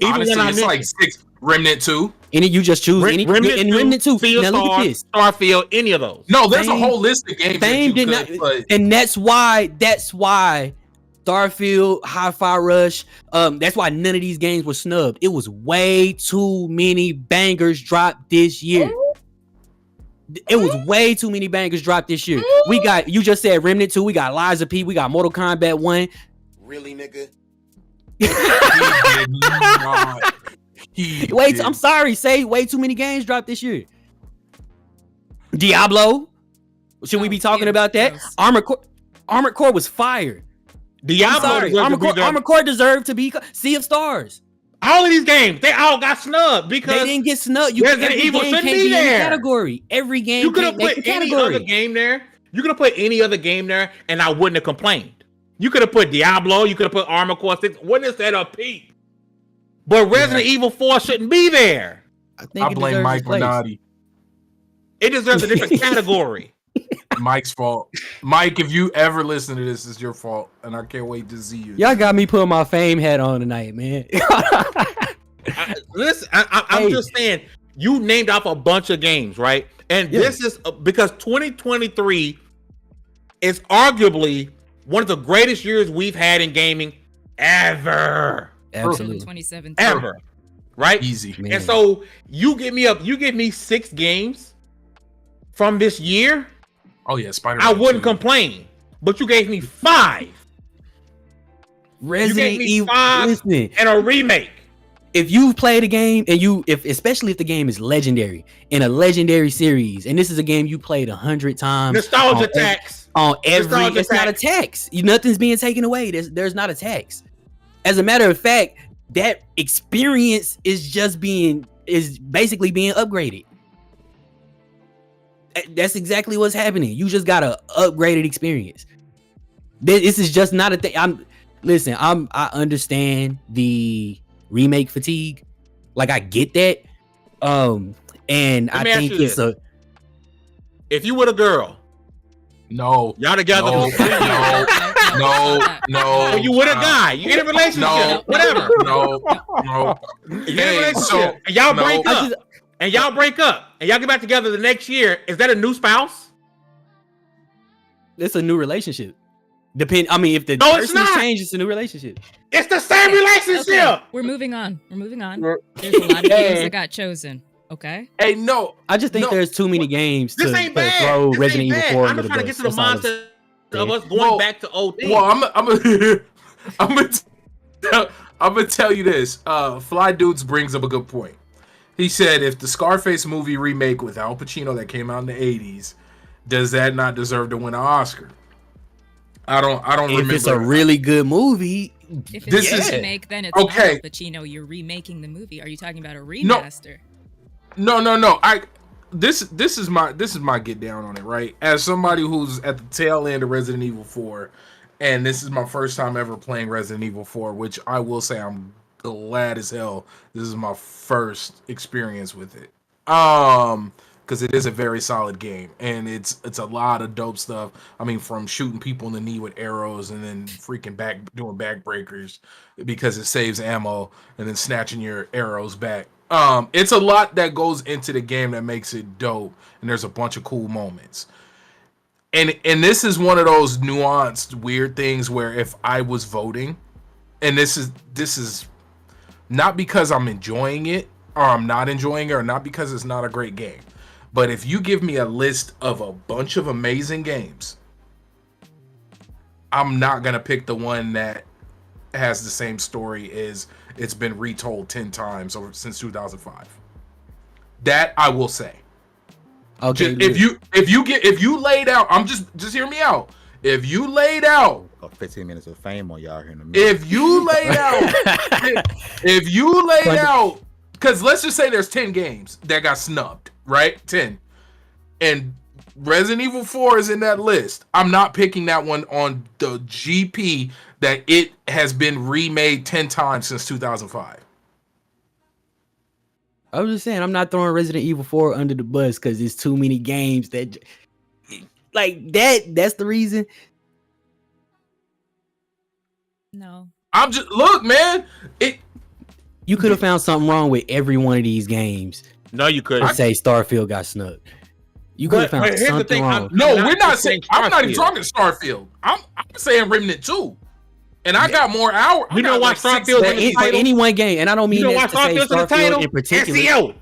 [SPEAKER 4] Honestly, it's like 6. Remnant 2.
[SPEAKER 5] Any you just choose any Remnant 2.
[SPEAKER 2] Now look at this. Starfield, any of those.
[SPEAKER 4] No, there's a whole list of games.
[SPEAKER 5] And that's why Starfield, Hi-Fi Rush, that's why none of these games were snubbed. It was way too many bangers dropped this year. It was way too many bangers dropped this year. We got, you just said Remnant 2, we got Lies of P, we got Mortal Kombat 1.
[SPEAKER 6] Really, nigga?
[SPEAKER 5] Wait, I'm sorry, say way too many games dropped this year. Diablo, should we be talking about that? Armored Core was fire.
[SPEAKER 2] Diablo,
[SPEAKER 5] Armored Core deserved to be Sea of Stars.
[SPEAKER 2] All of these games, they all got snubbed because
[SPEAKER 5] they didn't get snubbed.
[SPEAKER 2] Resident Evil shouldn't be there.
[SPEAKER 5] Category. Every game
[SPEAKER 2] you could have put any other game there. You could have put any other game there, and I wouldn't have complained. You could have put Diablo. You could have put Armored Core 6. Wouldn't have said a peep. But Resident Evil 4 shouldn't be there.
[SPEAKER 4] I blame Mike Minotti.
[SPEAKER 2] It deserves a different category.
[SPEAKER 4] Mike's fault. Mike, if you ever listen to this, it's your fault, and I can't wait to see you.
[SPEAKER 5] Y'all got me putting my fame hat on tonight, man.
[SPEAKER 2] Listen, I'm just saying, you named off a bunch of games, right? And this is because 2023 is arguably one of the greatest years we've had in gaming ever.
[SPEAKER 5] Absolutely.
[SPEAKER 3] 2017.
[SPEAKER 2] Ever. Right?
[SPEAKER 4] Easy.
[SPEAKER 2] Man. And so you give me 6 games from this year.
[SPEAKER 4] Oh yeah, Spider-Man.
[SPEAKER 2] I wouldn't complain. But you gave me 5.
[SPEAKER 5] Resident Evil 5
[SPEAKER 2] and a remake.
[SPEAKER 5] If you play the game and especially if the game is legendary in a legendary series, and this is a game you played 100 times,
[SPEAKER 2] nostalgia tax
[SPEAKER 5] on every, it's not a tax. Nothing's being taken away. There's not a tax. As a matter of fact, that experience is basically being upgraded. That's exactly what's happening. You just got an upgraded experience. This is just not a thing. I understand the remake fatigue. Like, I get that. And I think it's
[SPEAKER 2] if you were a girl,
[SPEAKER 4] no,
[SPEAKER 2] y'all together,
[SPEAKER 4] no.
[SPEAKER 2] You with a guy, you in a relationship, whatever.
[SPEAKER 4] No.
[SPEAKER 2] You in a relationship, and y'all break up, and y'all get back together the next year. Is that a new spouse?
[SPEAKER 5] It's a new relationship. If the person has changed, it's a new relationship.
[SPEAKER 2] It's the same relationship.
[SPEAKER 3] Okay. We're moving on. There's a lot of games that got chosen. Okay.
[SPEAKER 4] Hey, no.
[SPEAKER 5] I just think there's too many games to throw Resident Evil 4
[SPEAKER 2] I'm
[SPEAKER 5] under
[SPEAKER 2] just trying to
[SPEAKER 5] the
[SPEAKER 2] get to the
[SPEAKER 5] bus.
[SPEAKER 2] mindset of us going back to old things.
[SPEAKER 4] Well, I'm gonna tell you this. Fly Dudes brings up a good point. He said, if the Scarface movie remake with Al Pacino that came out in the 80s, does that not deserve to win an Oscar? I don't remember.
[SPEAKER 5] If it's a really good movie,
[SPEAKER 3] if it's a remake, then it's not Al Pacino. You're remaking the movie. Are you talking about a remaster?
[SPEAKER 4] No. This is my get down on it, right? As somebody who's at the tail end of Resident Evil 4, and this is my first time ever playing Resident Evil 4, which I will say I'm glad as hell this is my first experience with it. Because it is a very solid game, and it's a lot of dope stuff. I mean, from shooting people in the knee with arrows and then freaking doing backbreakers because it saves ammo, and then snatching your arrows back. It's a lot that goes into the game that makes it dope, and there's a bunch of cool moments. And this is one of those nuanced, weird things where if I was voting, and this is not because I'm enjoying it or I'm not enjoying it, or not because it's not a great game. But if you give me a list of a bunch of amazing games, I'm not going to pick the one that has the same story as it's been retold 10 times since 2005. That I will say.
[SPEAKER 5] Okay.
[SPEAKER 4] If you laid out, just hear me out. If you laid out
[SPEAKER 2] 15 minutes of fame on y'all here in a minute.
[SPEAKER 4] If you laid out, because let's just say there's 10 games that got snubbed, right? 10. And Resident Evil 4 is in that list. I'm not picking that one on the GP that it has been remade 10 times since 2005.
[SPEAKER 5] I was just saying, I'm not throwing Resident Evil 4 under the bus because there's too many games that, like, that's the reason.
[SPEAKER 3] No.
[SPEAKER 4] I'm just, look, man.
[SPEAKER 5] You could have found something wrong with every one of these games.
[SPEAKER 2] No, you couldn't.
[SPEAKER 5] Say Starfield got snubbed. You could have found something wrong.
[SPEAKER 4] We're not saying. I'm not even talking Starfield. I'm saying Remnant 2. And I got more hours.
[SPEAKER 2] You know why Starfield
[SPEAKER 5] for any one game, and I don't mean that to say Starfield in particular.
[SPEAKER 2] SEO.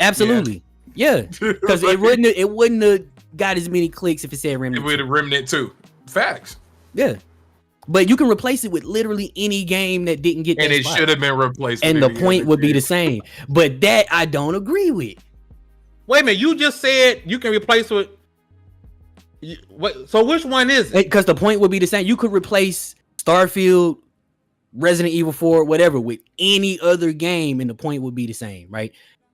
[SPEAKER 5] Absolutely, yeah, because it wouldn't have got as many clicks if it said Remnant.
[SPEAKER 4] It would have Remnant 2. Facts.
[SPEAKER 5] Yeah, but you can replace it with literally any game that didn't get.
[SPEAKER 4] And
[SPEAKER 5] that
[SPEAKER 4] it
[SPEAKER 5] spot.
[SPEAKER 4] should have been replaced.
[SPEAKER 5] And the point would be the same. But that I don't agree with.
[SPEAKER 2] Wait a minute, you just said you can replace with. So which one is it?
[SPEAKER 5] Because the point would be the same. You could replace Starfield, Resident Evil 4, whatever, with any other game, and the point would be the same, right?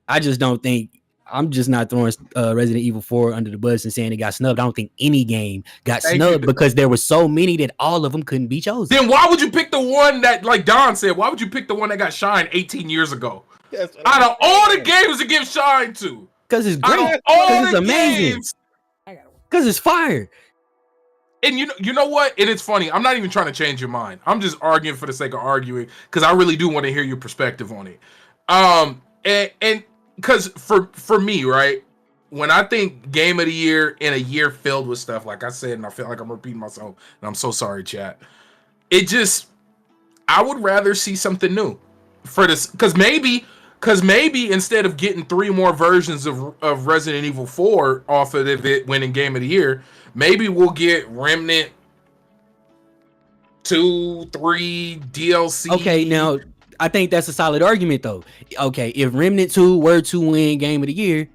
[SPEAKER 5] I just don't think. I'm just not throwing Resident Evil 4 under the bus and saying it got snubbed. I don't think any game got snubbed because there were so many that all of them couldn't be chosen.
[SPEAKER 4] Then why would you pick the one that, like Don said, why would you pick the one that got Shine 18 years ago? Out of all the games to give Shine to.
[SPEAKER 5] Because it's great. Because it's amazing. Because it's fire.
[SPEAKER 4] And you know what? And it's funny. I'm not even trying to change your mind. I'm just arguing for the sake of arguing because I really do want to hear your perspective on it. And because for me, right, when I think game of the year in a year filled with stuff, like I said, and I feel like I'm repeating myself, and I'm so sorry, chat. I would rather see something new for this, because maybe instead of getting 3 more versions of Resident Evil 4 off of it winning game of the year, maybe we'll get Remnant 2, 3 DLC.
[SPEAKER 5] Okay, now I think that's a solid argument though. Okay, if Remnant 2 were to win game of the year,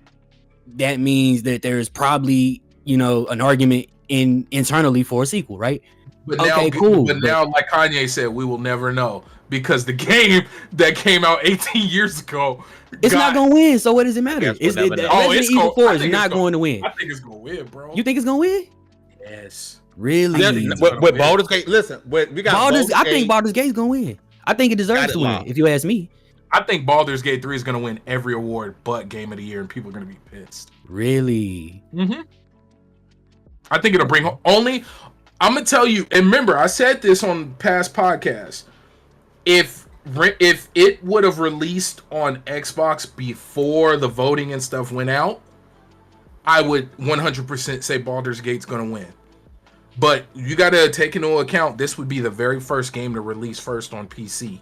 [SPEAKER 5] that means that there's probably, an argument internally for a sequel, right?
[SPEAKER 4] But now, cool. But now, like Kanye said, we will never know because the game that came out 18 years ago,
[SPEAKER 5] it's not gonna win. So what does it matter? Resident Evil 4 is not going to win.
[SPEAKER 4] I think it's gonna win, bro.
[SPEAKER 5] You think it's gonna win?
[SPEAKER 4] Yes.
[SPEAKER 5] Really?
[SPEAKER 2] With Baldur's Gate, listen. We got
[SPEAKER 5] I think Baldur's Gate is gonna win. I think it deserves to win. If you ask me,
[SPEAKER 4] I think Baldur's Gate 3 is gonna win every award but Game of the Year, and people are gonna be pissed.
[SPEAKER 5] Really?
[SPEAKER 4] Mm-hmm. I think it'll bring only. I'm gonna tell you, and remember, I said this on past podcasts. If it would have released on Xbox before the voting and stuff went out, I would 100% say Baldur's Gate's gonna win. But you gotta take into account this would be the very first game to release first on PC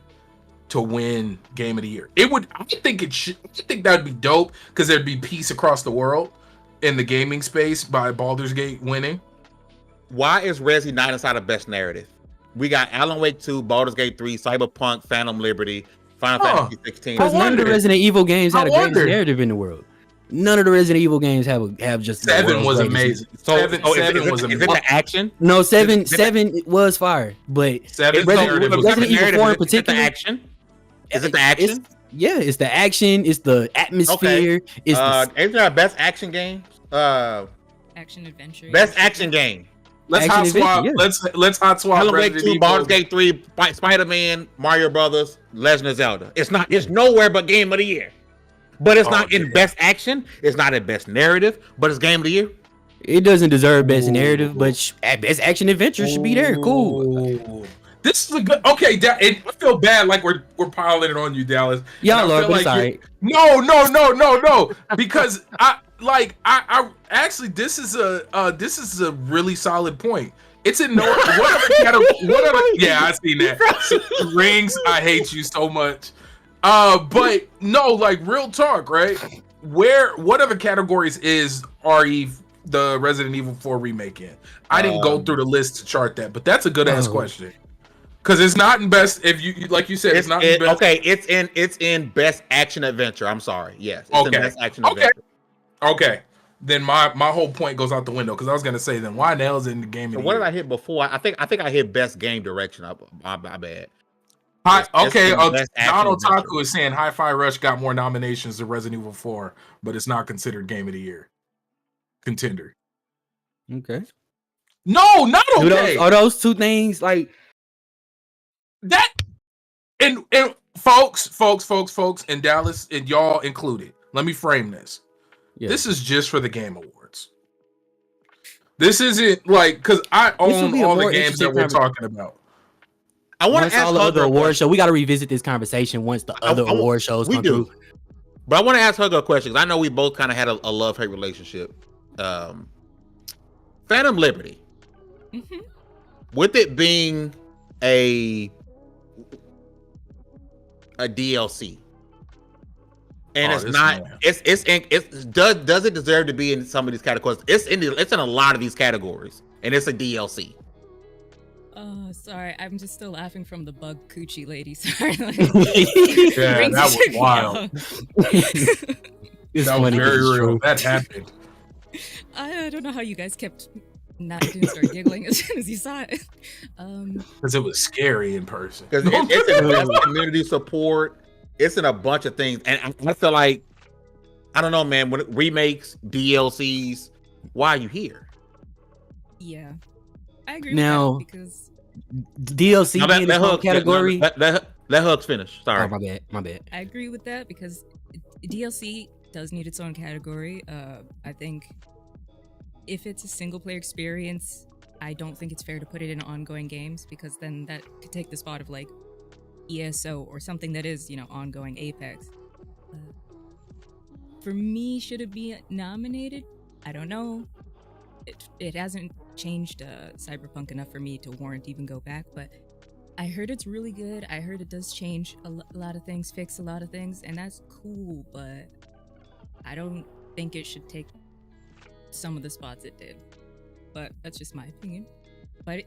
[SPEAKER 4] to win Game of the Year. I think that'd be dope because there'd be peace across the world in the gaming space by Baldur's Gate winning.
[SPEAKER 2] Why is Resi not inside of Best Narrative? We got Alan Wake 2, Baldur's Gate 3, Cyberpunk, Phantom Liberty, Final Fantasy 16.
[SPEAKER 5] Because none of the Resident Evil games had a great narrative in the world. None of the Resident Evil games have just
[SPEAKER 4] 7 was amazing. Seven was amazing.
[SPEAKER 2] Is it the action?
[SPEAKER 5] No, 7 was fire, but Resident Evil 4 in particular.
[SPEAKER 2] Is it the action?
[SPEAKER 5] It's the action. It's the atmosphere.
[SPEAKER 2] Okay. Is there a best action game?
[SPEAKER 3] Action adventure.
[SPEAKER 2] Best action game.
[SPEAKER 4] Let's hot swap. Let's hot swap.
[SPEAKER 2] Alan Wake 2, Baldur's Gate 3, Spider-Man, Mario Brothers, Legend of Zelda. It's nowhere but Game of the Year. But it's not in best action. It's not in best narrative. But it's Game of the Year.
[SPEAKER 5] It doesn't deserve best narrative, but best action adventure should be there. Cool.
[SPEAKER 4] This is a good. Okay, I feel bad like we're piling it on you, Dallas.
[SPEAKER 5] Y'all are, but sorry.
[SPEAKER 4] No. Because I actually this is a really solid point. It's in what other yeah, I seen that. Rings, I hate you so much. But no, like real talk, right? What other categories is RE the Resident Evil 4 remake in? I didn't go through the list to chart that, but that's a good ass question. Because it's not in best. If you like you said, it's not in best.
[SPEAKER 2] Okay, it's in best action adventure. I'm sorry. Yes. It's in best action adventure.
[SPEAKER 4] Okay. then my whole point goes out the window. Because I was gonna say, then why the hell is it in the game?
[SPEAKER 2] So
[SPEAKER 4] of the
[SPEAKER 2] what
[SPEAKER 4] year?
[SPEAKER 2] did I hit before? I think I hit best game direction. My bad.
[SPEAKER 4] Okay,
[SPEAKER 2] Best
[SPEAKER 4] John
[SPEAKER 2] action
[SPEAKER 4] Otaku
[SPEAKER 2] adventure.
[SPEAKER 4] is saying Hi-Fi Rush got more nominations than Resident Evil 4, but it's not considered Game of the Year contender.
[SPEAKER 5] Okay.
[SPEAKER 4] No, not okay.
[SPEAKER 5] Are those two things like
[SPEAKER 4] that? And folks in Dallas, and y'all included. Let me frame this. Yeah. This is just for the Game Awards. This isn't like because I own all the games that we're talking about.
[SPEAKER 5] I want to ask all the other award show. We got to revisit this conversation once the other award shows come through.
[SPEAKER 2] But I want to ask Hugger a question because I know we both kind of had a love-hate relationship. Phantom Liberty, with it being a DLC, and it's not. Does it deserve to be in some of these categories? It's in a lot of these categories, and it's a DLC.
[SPEAKER 3] Oh, sorry. I'm just still laughing from the bug coochie lady. Sorry.
[SPEAKER 4] Yeah, that was wild. That was very real. That happened.
[SPEAKER 3] I don't know how you guys kept not doing start giggling as soon as you saw it.
[SPEAKER 4] Because it was scary in person.
[SPEAKER 2] Because it's in community support. It's in a bunch of things. And I feel like, I don't know, man, when it remakes, DLCs, why are you here?
[SPEAKER 3] Yeah. I agree with that because
[SPEAKER 5] DLC being in the category.
[SPEAKER 2] Let Hugs finish. Sorry.
[SPEAKER 5] Oh, my bad.
[SPEAKER 3] I agree with that because DLC does need its own category. I think if it's a single player experience, I don't think it's fair to put it in ongoing games because then that could take the spot of like ESO or something that is, ongoing Apex. For me, should it be nominated? I don't know. It hasn't changed Cyberpunk enough for me to warrant even go back, but I heard it's really good. I heard it does change a lot of things, fix a lot of things, and that's cool, but I don't think it should take some of the spots it did. But that's just my opinion. But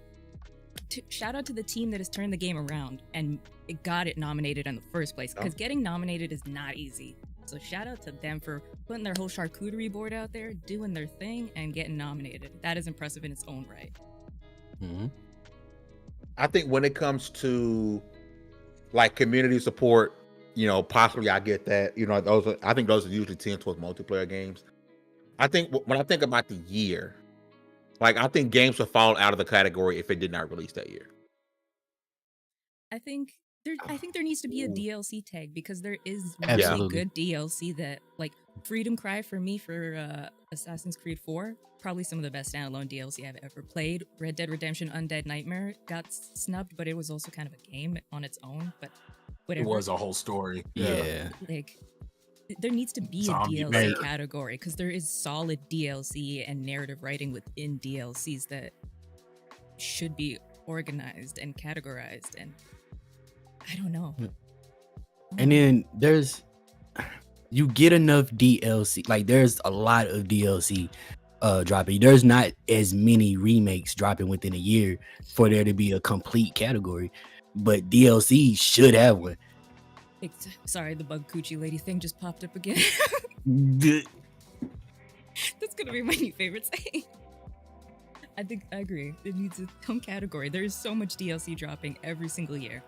[SPEAKER 3] shout out to the team that has turned the game around and it got it nominated in the first place, because getting nominated is not easy. So shout out to them for putting their whole charcuterie board out there, doing their thing, and getting nominated. That is impressive in its own right.
[SPEAKER 5] Mm-hmm.
[SPEAKER 2] I think when it comes to like community support, possibly I get that. I think those are usually tend towards multiplayer games. I think when I think about the year, like I think games would fall out of the category if it did not release that year.
[SPEAKER 3] I think there needs to be a DLC tag because there is really good DLC that, like, Freedom Cry for me for Assassin's Creed 4, probably some of the best standalone DLC I've ever played. Red Dead Redemption Undead Nightmare got snubbed, but it was also kind of a game on its own, but whatever.
[SPEAKER 4] It was a whole story.
[SPEAKER 5] Yeah.
[SPEAKER 3] Like, there needs to be a DLC category because there is solid DLC and narrative writing within DLCs that should be organized and categorized, and I don't know.
[SPEAKER 5] And then you get enough DLC. Like there's a lot of DLC dropping. There's not as many remakes dropping within a year for there to be a complete category, but DLC should have one.
[SPEAKER 3] Sorry, the bug coochie lady thing just popped up again. That's gonna be my new favorite saying. I agree. It needs its own category. There's so much DLC dropping every single year.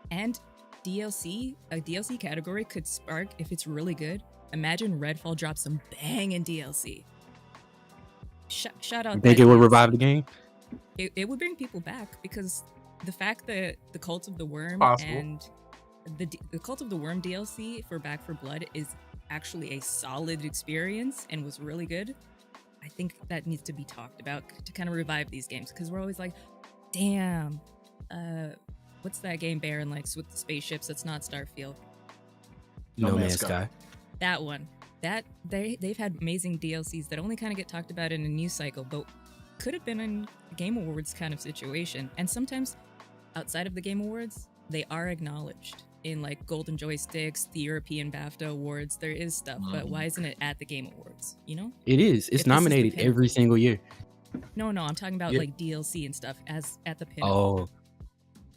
[SPEAKER 3] And a DLC category could spark, if it's really good, imagine Redfall drops some banging DLC. Shout out.
[SPEAKER 5] You think it would revive the game?
[SPEAKER 3] It would bring people back because the fact that the Cult of the Worm and the Cult of the Worm DLC for Back 4 Blood is actually a solid experience and was really good. I think that needs to be talked about to kind of revive these games because we're always like, damn, what's that game Baron likes with the spaceships? It's not Starfield.
[SPEAKER 5] No Man's Sky.
[SPEAKER 3] That one. That they've had amazing DLCs that only kind of get talked about in a news cycle, but could have been in a Game Awards kind of situation. And sometimes outside of the Game Awards, they are acknowledged in like Golden Joysticks, the European BAFTA Awards. There is stuff, but why isn't it at the Game Awards?
[SPEAKER 5] It is. It's nominated every single year.
[SPEAKER 3] No, I'm talking about like DLC and stuff as at the pinnacle.
[SPEAKER 5] Oh.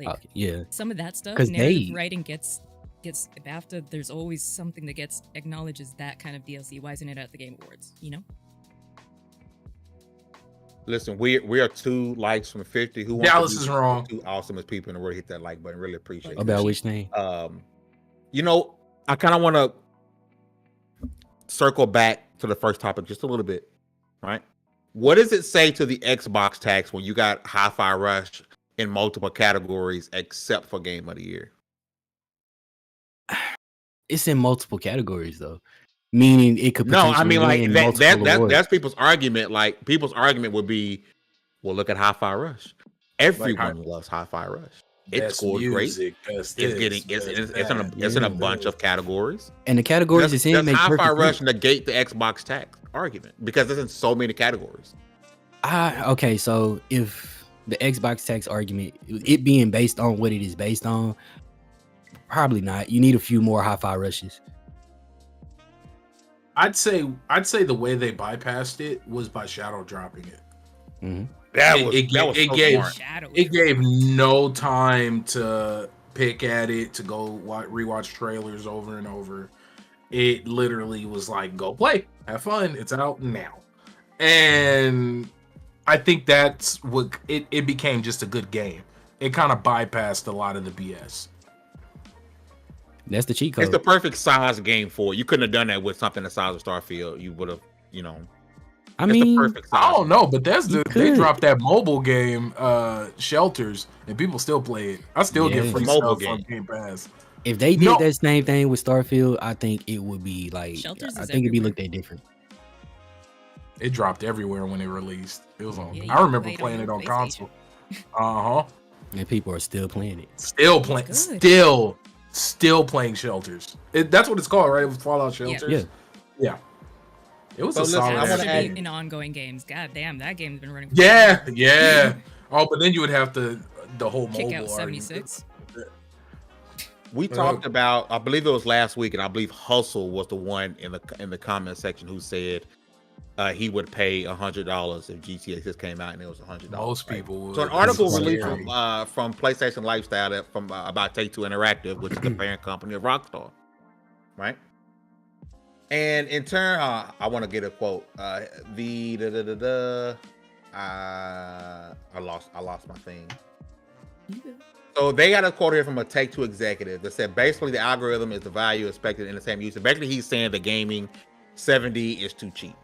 [SPEAKER 3] Like,
[SPEAKER 5] yeah.
[SPEAKER 3] Some of that stuff, narrative writing gets gets BAFTA, there's always something that gets acknowledges that kind of DLC. Why isn't it at the Game Awards? You know.
[SPEAKER 2] Listen, we are 2 likes from 50. Who
[SPEAKER 4] Dallas is wrong.
[SPEAKER 2] 2 awesomest people in the world hit that like button. Really appreciate it.
[SPEAKER 5] About which thing?
[SPEAKER 2] You know, I kind of want to circle back to the first topic just a little bit, right? What does it say to the Xbox tax when you got Hi-Fi Rush in multiple categories except for Game of the Year?
[SPEAKER 5] It's in multiple categories though, meaning it could potentially
[SPEAKER 2] I mean like that's
[SPEAKER 5] awards.
[SPEAKER 2] people's argument. Like people's argument would be, well, look at Hi-Fi Rush. Everyone loves Hi-Fi Rush. It scored great. It's in a bunch of categories.
[SPEAKER 5] And the categories it's in make
[SPEAKER 2] Hi-Fi Rush negate the Xbox tax argument because there's in so many categories.
[SPEAKER 5] Okay, so if the Xbox tax argument, it being based on what it is based on, probably not. You need a few more Hi-Fi Rushes.
[SPEAKER 4] I'd say the way they bypassed it was by shadow dropping it.
[SPEAKER 5] Mm-hmm.
[SPEAKER 4] It gave no time to pick at it, to go rewatch trailers over and over. It literally was like, go play, have fun, it's out now. And I think that's what it became, just a good game. It kind of bypassed a lot of the BS.
[SPEAKER 5] That's the cheat code.
[SPEAKER 2] It's the perfect size game for it. You couldn't have done that with something the size of Starfield. You would have, you know.
[SPEAKER 5] I mean,
[SPEAKER 2] the perfect size.
[SPEAKER 4] I don't know, but they dropped that mobile game, Shelters, and people still play it. I still get free stuff from Game Pass.
[SPEAKER 5] If they did that same thing with Starfield, I think it would be like,
[SPEAKER 3] Shelters
[SPEAKER 5] I think it'd be looked at different.
[SPEAKER 4] It dropped everywhere when it released. It was on. I remember playing it on console.
[SPEAKER 5] And people are still playing it.
[SPEAKER 4] Still playing Shelters. That's what it's called, right? It was Fallout Shelters. Yeah. It was a solid.
[SPEAKER 3] I want to add in ongoing games. God damn, that game's been running.
[SPEAKER 4] Yeah. Oh, but then you would have the whole
[SPEAKER 3] kick
[SPEAKER 4] mobile
[SPEAKER 3] out 76.
[SPEAKER 2] We talked about, I believe it was last week, and I believe Hustle was the one in the comment section who said he would pay $100 if GTA 6 came out and it was $100.
[SPEAKER 4] Most people would.
[SPEAKER 2] So an article released from PlayStation Lifestyle about Take-Two Interactive, which is the parent company of Rockstar, right? And in turn, I want to get a quote. I lost my thing. So they got a quote here from a Take-Two executive that said basically the algorithm is the value expected in the same use. Basically, he's saying the gaming $70 is too cheap.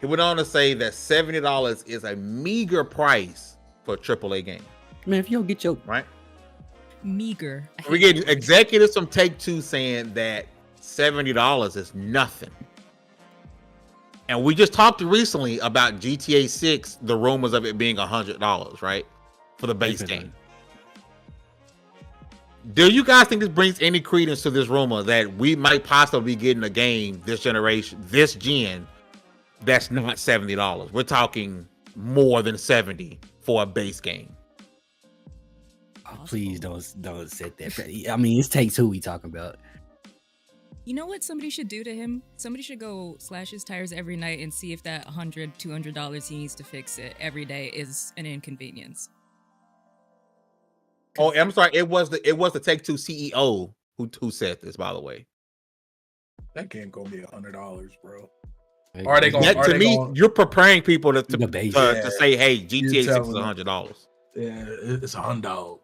[SPEAKER 2] He went on to say that $70 is a meager price for a AAA game.
[SPEAKER 5] Man, if you don't get your
[SPEAKER 3] meager,
[SPEAKER 2] we get executives from Take-Two saying that $70 is nothing. And we just talked recently about GTA 6, the rumors of it being $100, right? For the base game. Do you guys think this brings any credence to this rumor that we might possibly be getting a game this generation, this gen, that's not $70? We're talking more than 70 for a base game.
[SPEAKER 5] Oh, please don't set that. I mean, it's Take-Two we talking about.
[SPEAKER 3] You know what somebody should do to him? Somebody should go slash his tires every night and see if that $100, $200 he needs to fix it every day is an inconvenience.
[SPEAKER 2] Oh, I'm sorry. It was the Take-Two CEO who said this, by the way.
[SPEAKER 4] That game gonna be $100, bro.
[SPEAKER 5] Hey,
[SPEAKER 4] Are they going?
[SPEAKER 2] You're preparing people to say, "Hey, GTA 6 is $100."
[SPEAKER 4] Yeah, it's $100.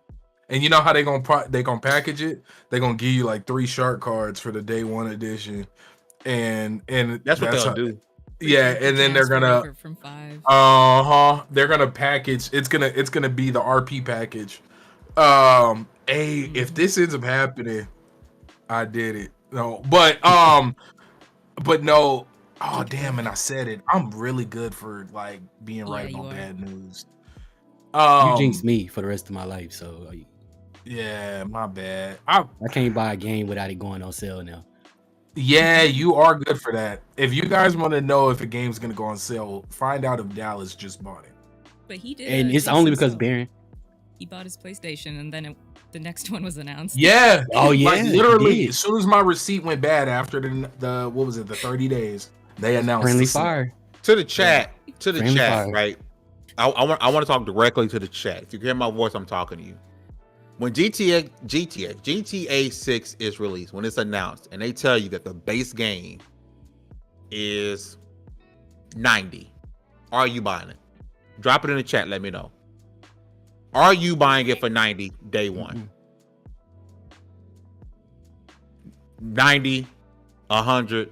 [SPEAKER 4] And you know how they gonna package it? They're gonna give you like 3 shark cards for the day 1 edition, and
[SPEAKER 2] that's what they'll do.
[SPEAKER 4] Yeah, and then they're gonna
[SPEAKER 3] from 5.
[SPEAKER 4] They're gonna package. It's gonna be the RP package. If this ends up happening, I did it. No, but no. Oh damn! And I said it. I'm really good for like being right about bad news.
[SPEAKER 5] You jinxed me for the rest of my life, so
[SPEAKER 4] yeah, my bad.
[SPEAKER 5] I can't buy a game without it going on sale now.
[SPEAKER 4] Yeah, you are good for that. If you guys want to know if a game's gonna go on sale, find out if Dallas just bought it.
[SPEAKER 3] But he did,
[SPEAKER 5] and it's only because Baron.
[SPEAKER 3] He bought his PlayStation, and then the next one was announced.
[SPEAKER 4] Yeah.
[SPEAKER 5] Oh yeah.
[SPEAKER 4] Like, literally, as soon as my receipt went bad after the what was it, the 30 days, they announced
[SPEAKER 5] friendly fire
[SPEAKER 2] to the chat.
[SPEAKER 5] Yeah.
[SPEAKER 2] To the chat, right? I want to talk directly to the chat. If you hear my voice, I'm talking to you. when GTA 6 is released, when it's announced, and they tell you that the base game is 90, are you buying it? Drop it in the chat. Let me know. Are you buying it for 90 day one? 90, 100.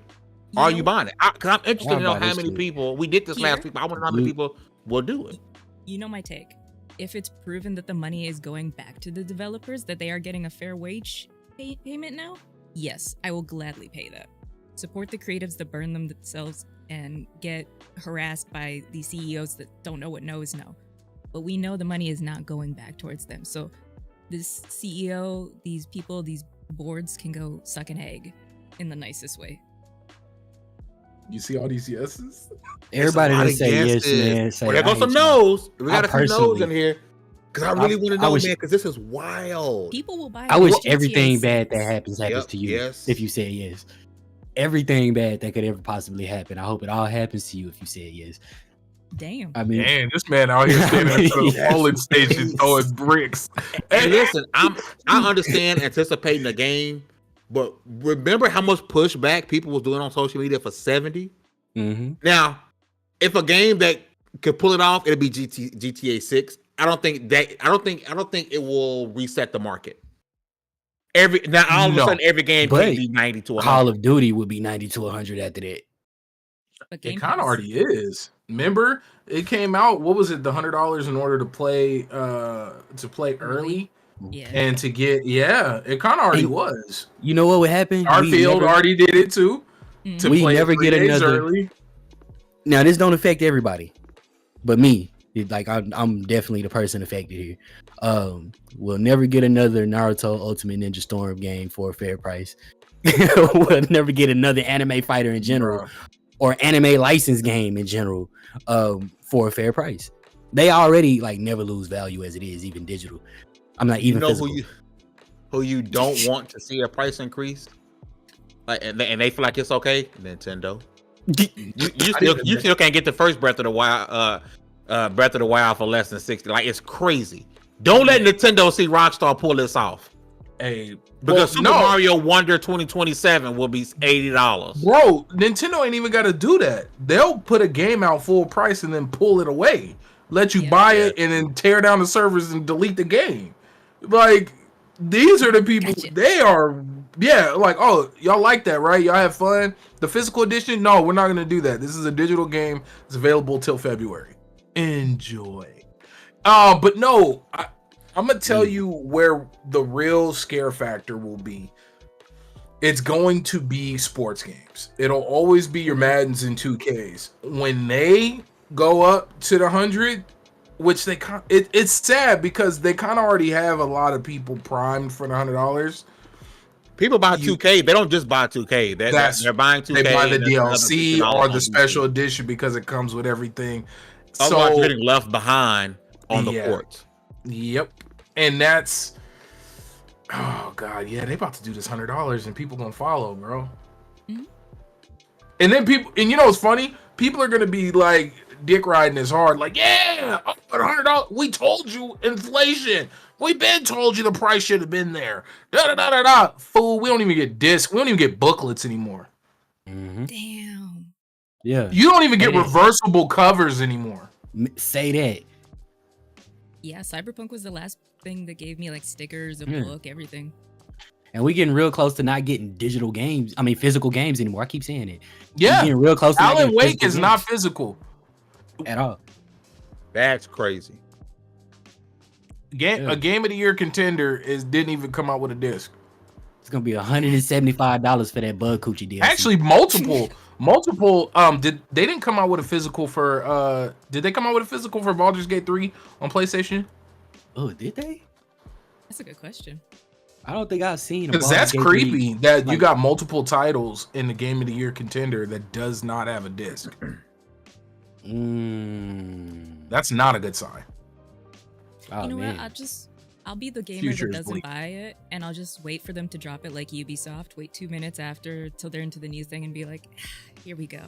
[SPEAKER 2] Are you buying it? Because I'm interested to know how many people. We did this last week, but I want to know how many people will do it.
[SPEAKER 3] You know my take. If it's proven that the money is going back to the developers, that they are getting a fair wage payment now, yes, I will gladly pay that. Support the creatives that burn themselves and get harassed by these CEOs that don't know what no is no. But we know the money is not going back towards them. So this CEO, these people, these boards can go suck an egg in the nicest way.
[SPEAKER 4] You see all these yeses?
[SPEAKER 5] Everybody that say yes, man.
[SPEAKER 2] Well, there goes some no's. We got a few no's in here. Because I really want to know, man, because this is wild.
[SPEAKER 3] People will buy.
[SPEAKER 5] I wish everything bad that happens to you.
[SPEAKER 2] Yes.
[SPEAKER 5] If you say yes. Everything bad that could ever possibly happen. I hope it all happens to you if you say yes.
[SPEAKER 3] Damn.
[SPEAKER 5] I mean,
[SPEAKER 4] damn, this man out here standing at the polling station throwing bricks.
[SPEAKER 2] Hey, listen, I understand anticipating the game, but remember how much pushback people was doing on social media for 70?
[SPEAKER 5] Mm-hmm.
[SPEAKER 2] Now, if a game that could pull it off, it'll be GTA 6. I don't think it will reset the market. All of a sudden, every game can be 90 to 100.
[SPEAKER 5] Call of Duty would be 90 to 100 after that.
[SPEAKER 4] It kind of already is. Remember, it came out. What was it? The $100 in order to play early, and to get it kind of already was.
[SPEAKER 5] You know what would happen?
[SPEAKER 4] Starfield already did it too. To
[SPEAKER 5] we
[SPEAKER 4] play
[SPEAKER 5] never get another.
[SPEAKER 4] Early.
[SPEAKER 5] Now this don't affect everybody, but me. Like I'm definitely the person affected here. We'll never get another Naruto Ultimate Ninja Storm game for a fair price. We'll never get another anime fighter in general, or anime license game in general, for a fair price. They already like never lose value as it is, even digital. I'm not even physical.
[SPEAKER 2] Who you don't want to see a price increase, like, and they feel like it's okay. Nintendo. You still can't get the first Breath of the Wild for less than 60. Like, it's crazy. Don't let Nintendo see Rockstar pull this off. Because Super Mario Wonder 2027 will be $80.
[SPEAKER 4] Bro, Nintendo ain't even got to do that. They'll put a game out full price and then pull it away. Let you buy it and then tear down the servers and delete the game. Like, these are the people, they are, like, oh, y'all like that, right? Y'all have fun? The physical edition? No, we're not going to do that. This is a digital game. It's available till February. Enjoy. But no, I'm going to tell you where the real scare factor will be. It's going to be sports games. It'll always be your Maddens and 2Ks. When they go up to the 100, which it's sad because they kind of already have a lot of people primed for the $100.
[SPEAKER 2] People buy 2K. They don't just buy 2K. They're buying 2K.
[SPEAKER 4] They buy the DLC or the special edition because it comes with everything.
[SPEAKER 2] Otherwise, you're getting left behind on the courts.
[SPEAKER 4] Yep. And that's, oh God, they about to do this $100 and people gonna follow, bro. Mm-hmm. And then and you know what's funny? People are gonna be like dick riding as hard, like, $100. We told you inflation. We been told you the price should have been there. Fool, we don't even get discs. We don't even get booklets anymore.
[SPEAKER 5] Mm-hmm.
[SPEAKER 3] Damn.
[SPEAKER 5] Yeah.
[SPEAKER 4] You don't even get reversible covers anymore.
[SPEAKER 5] Say that.
[SPEAKER 3] Yeah, Cyberpunk was the last thing that gave me like stickers, a book, everything.
[SPEAKER 5] And we getting real close to not getting physical games anymore. I keep saying it.
[SPEAKER 4] Yeah.
[SPEAKER 5] We're getting real close to
[SPEAKER 4] Alan Wake is not physical
[SPEAKER 5] at all.
[SPEAKER 2] That's crazy.
[SPEAKER 4] A game of the year contender didn't even come out with a disc.
[SPEAKER 5] It's gonna be $175 for that Bug Coochie DLC.
[SPEAKER 4] Actually, multiple. They didn't come out with a physical for did they come out with a physical for Baldur's Gate 3 on PlayStation?
[SPEAKER 5] Oh, did they?
[SPEAKER 3] That's a good question.
[SPEAKER 5] I don't think I've seen.
[SPEAKER 4] Because that's creepy that you got multiple titles in the Game of the Year contender that does not have a disc. That's not a good sign.
[SPEAKER 5] Oh,
[SPEAKER 3] you know
[SPEAKER 5] man.
[SPEAKER 3] what? I'll be the gamer that doesn't buy it, and I'll just wait for them to drop it like Ubisoft. Wait 2 minutes after till they're into the news thing and be like, here we go.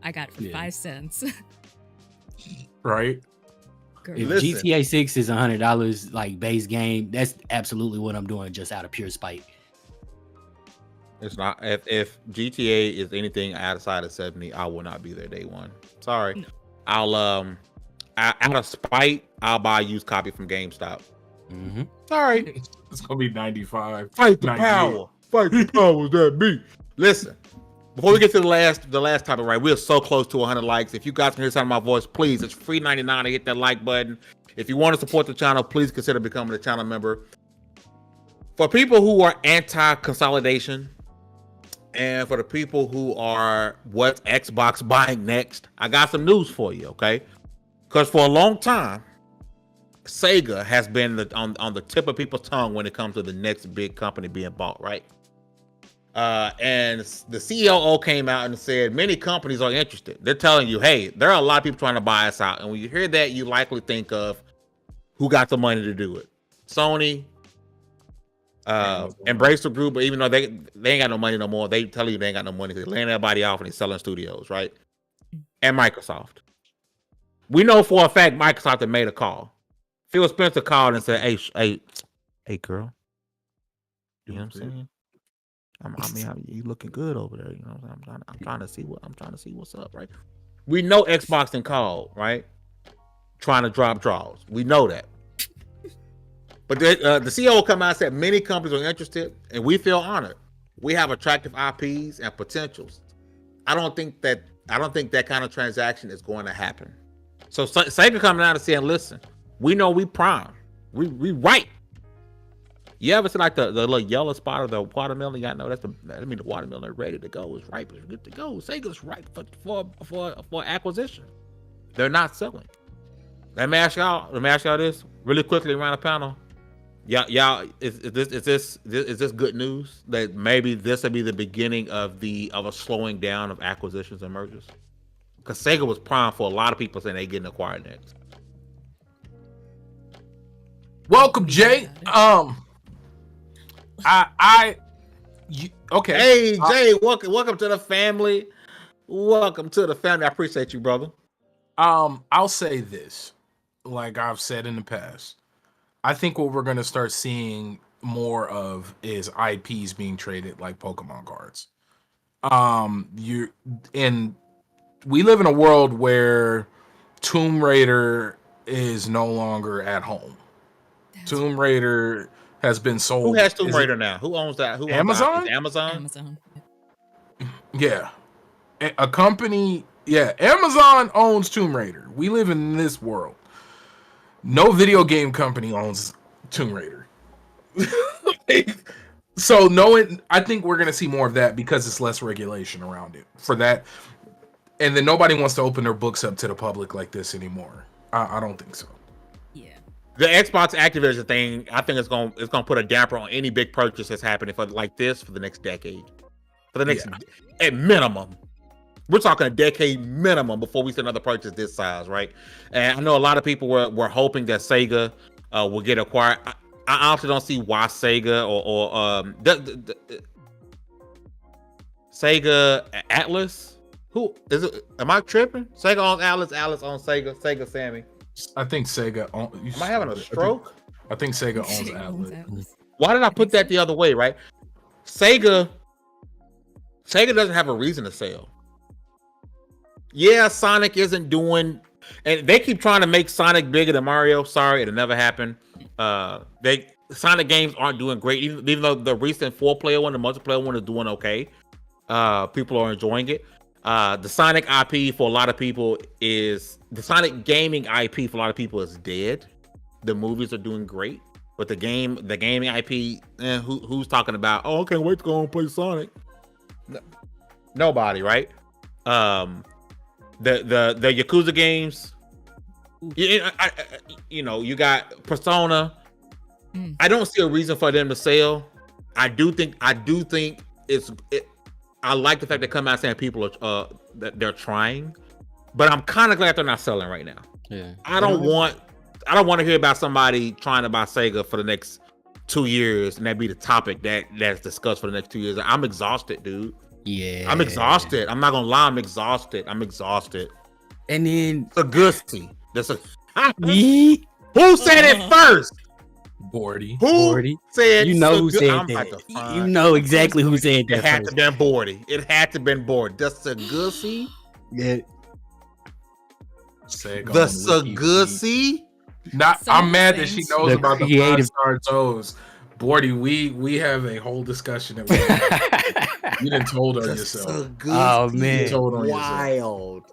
[SPEAKER 3] I got it for 5 cents.
[SPEAKER 4] Right.
[SPEAKER 5] If
[SPEAKER 2] Listen.
[SPEAKER 5] GTA 6 is $100 like base game, that's absolutely what I'm doing just out of pure spite.
[SPEAKER 2] It's not. If GTA is anything outside of 70, I will not be there day one. Sorry.
[SPEAKER 3] No.
[SPEAKER 2] I'll out of spite, I'll buy a used copy from GameStop. Sorry.
[SPEAKER 4] It's gonna be 95.
[SPEAKER 2] Fight the
[SPEAKER 4] 98.
[SPEAKER 2] power. Fight the power that be. Listen. Before we get to the last topic, right? We're so close to 100 likes. If you guys can hear some of my voice, please, it's free 99 to hit that like button. If you want to support the channel, please consider becoming a channel member. For people who are anti-consolidation, and for the people who are what's Xbox buying next, I got some news for you, okay? Because for a long time, Sega has been on the tip of people's tongue when it comes to the next big company being bought, right? And the COO came out and said many companies are interested. They're telling you, hey, there are a lot of people trying to buy us out. And when you hear that, you likely think of who got the money to do it. Sony, Embracer Group, but even though they ain't got no money no more, they tell you they ain't got no money because they're laying everybody off and they're selling studios, right? And Microsoft. We know for a fact Microsoft had made a call. Phil Spencer called and said, hey, girl. You know what I'm saying? I mean, you looking good over there. You know, I'm trying to see what's up, right? We know Xbox and called, right? Trying to drop draws. We know that. But the CEO come out and said many companies are interested, and we feel honored. We have attractive IPs and potentials. I don't think that kind of transaction is going to happen. So Sega coming out and saying, listen, we know we prime. We right. You ever see like the little yellow spot of the watermelon? You know that means the watermelon is ready to go. It's ripe. It's good to go. Sega's ripe for acquisition. They're not selling. Let me ask y'all this really quickly around the panel. Y'all, is this good news that maybe this will be the beginning of a slowing down of acquisitions and mergers? Because Sega was prime for a lot of people saying they getting acquired next.
[SPEAKER 4] Welcome, Jay. Okay.
[SPEAKER 2] Hey, Jay, welcome to the family. Welcome to the family. I appreciate you, brother.
[SPEAKER 4] I'll say this, like I've said in the past. I think what we're going to start seeing more of is IPs being traded like Pokemon cards. We live in a world where Tomb Raider is no longer at home. Tomb Raider has been sold.
[SPEAKER 2] Who has Tomb Raider now? Who owns that? Who
[SPEAKER 4] Amazon?
[SPEAKER 2] Owns Amazon?
[SPEAKER 3] Amazon.
[SPEAKER 4] Yeah. A company. Yeah. Amazon owns Tomb Raider. We live in this world. No video game company owns Tomb Raider. So I think we're going to see more of that because it's less regulation around it for that. And then nobody wants to open their books up to the public like this anymore. I don't think so.
[SPEAKER 3] Yeah.
[SPEAKER 2] The Xbox Activision thing, I think it's gonna put a damper on any big purchase that's happening for like this for the next decade. For the next at minimum. We're talking a decade minimum before we see another purchase this size, right? And I know a lot of people were hoping that Sega will get acquired. I honestly don't see why Sega or Sega Atlas. Who is it? Am I tripping? Sega owns Atlas. Atlas owns Sega. Sega Sammy.
[SPEAKER 4] I think Sega.
[SPEAKER 2] Am I having a stroke?
[SPEAKER 4] I think Sega owns Atlas.
[SPEAKER 2] Why did I put that the other way? Right? Sega doesn't have a reason to sell. Yeah, Sonic isn't doing, and they keep trying to make Sonic bigger than Mario. Sorry, it'll never happen. Sonic games aren't doing great, even though the recent 4-player one, the multiplayer one, is doing okay. People are enjoying it. The Sonic IP for a lot of people is the Sonic gaming IP for a lot of people is dead. The movies are doing great, but the gaming IP, who's talking about? Oh, I can't wait to go and play Sonic. Nobody, right? The Yakuza games, you got Persona. I don't see a reason for them to sell. I do think it's. I like the fact they come out saying people are that they're trying, but I'm kind of glad they're not selling right now.
[SPEAKER 5] Yeah,
[SPEAKER 2] I don't want to hear about somebody trying to buy Sega for the next 2 years, and that be the topic that's discussed for the next 2 years. I'm exhausted, dude.
[SPEAKER 5] Yeah,
[SPEAKER 2] I'm exhausted. I'm not gonna lie. I'm exhausted. And then
[SPEAKER 5] it's
[SPEAKER 2] a gusty. Who said it first?
[SPEAKER 4] Bordy.
[SPEAKER 2] Who said
[SPEAKER 5] You know who said
[SPEAKER 2] I'm
[SPEAKER 5] that.
[SPEAKER 2] about to
[SPEAKER 5] You
[SPEAKER 2] find.
[SPEAKER 5] know exactly who said
[SPEAKER 2] It
[SPEAKER 5] that
[SPEAKER 2] had to
[SPEAKER 5] first.
[SPEAKER 2] been Bordy. It had to been Bordy. The Segusi.
[SPEAKER 5] Yeah.
[SPEAKER 4] Sega
[SPEAKER 2] The
[SPEAKER 4] on Wiki.
[SPEAKER 2] Segusi.
[SPEAKER 4] Not.
[SPEAKER 3] Some of
[SPEAKER 4] I'm
[SPEAKER 3] these
[SPEAKER 4] mad that she
[SPEAKER 3] things-
[SPEAKER 4] knows
[SPEAKER 5] The
[SPEAKER 4] about the
[SPEAKER 5] creative-
[SPEAKER 4] 5-star toes. Bordy, we have a whole discussion that we you didn't told on
[SPEAKER 2] The
[SPEAKER 4] yourself.
[SPEAKER 2] Segusi
[SPEAKER 5] Oh, man.
[SPEAKER 2] is
[SPEAKER 4] Told on
[SPEAKER 2] wild.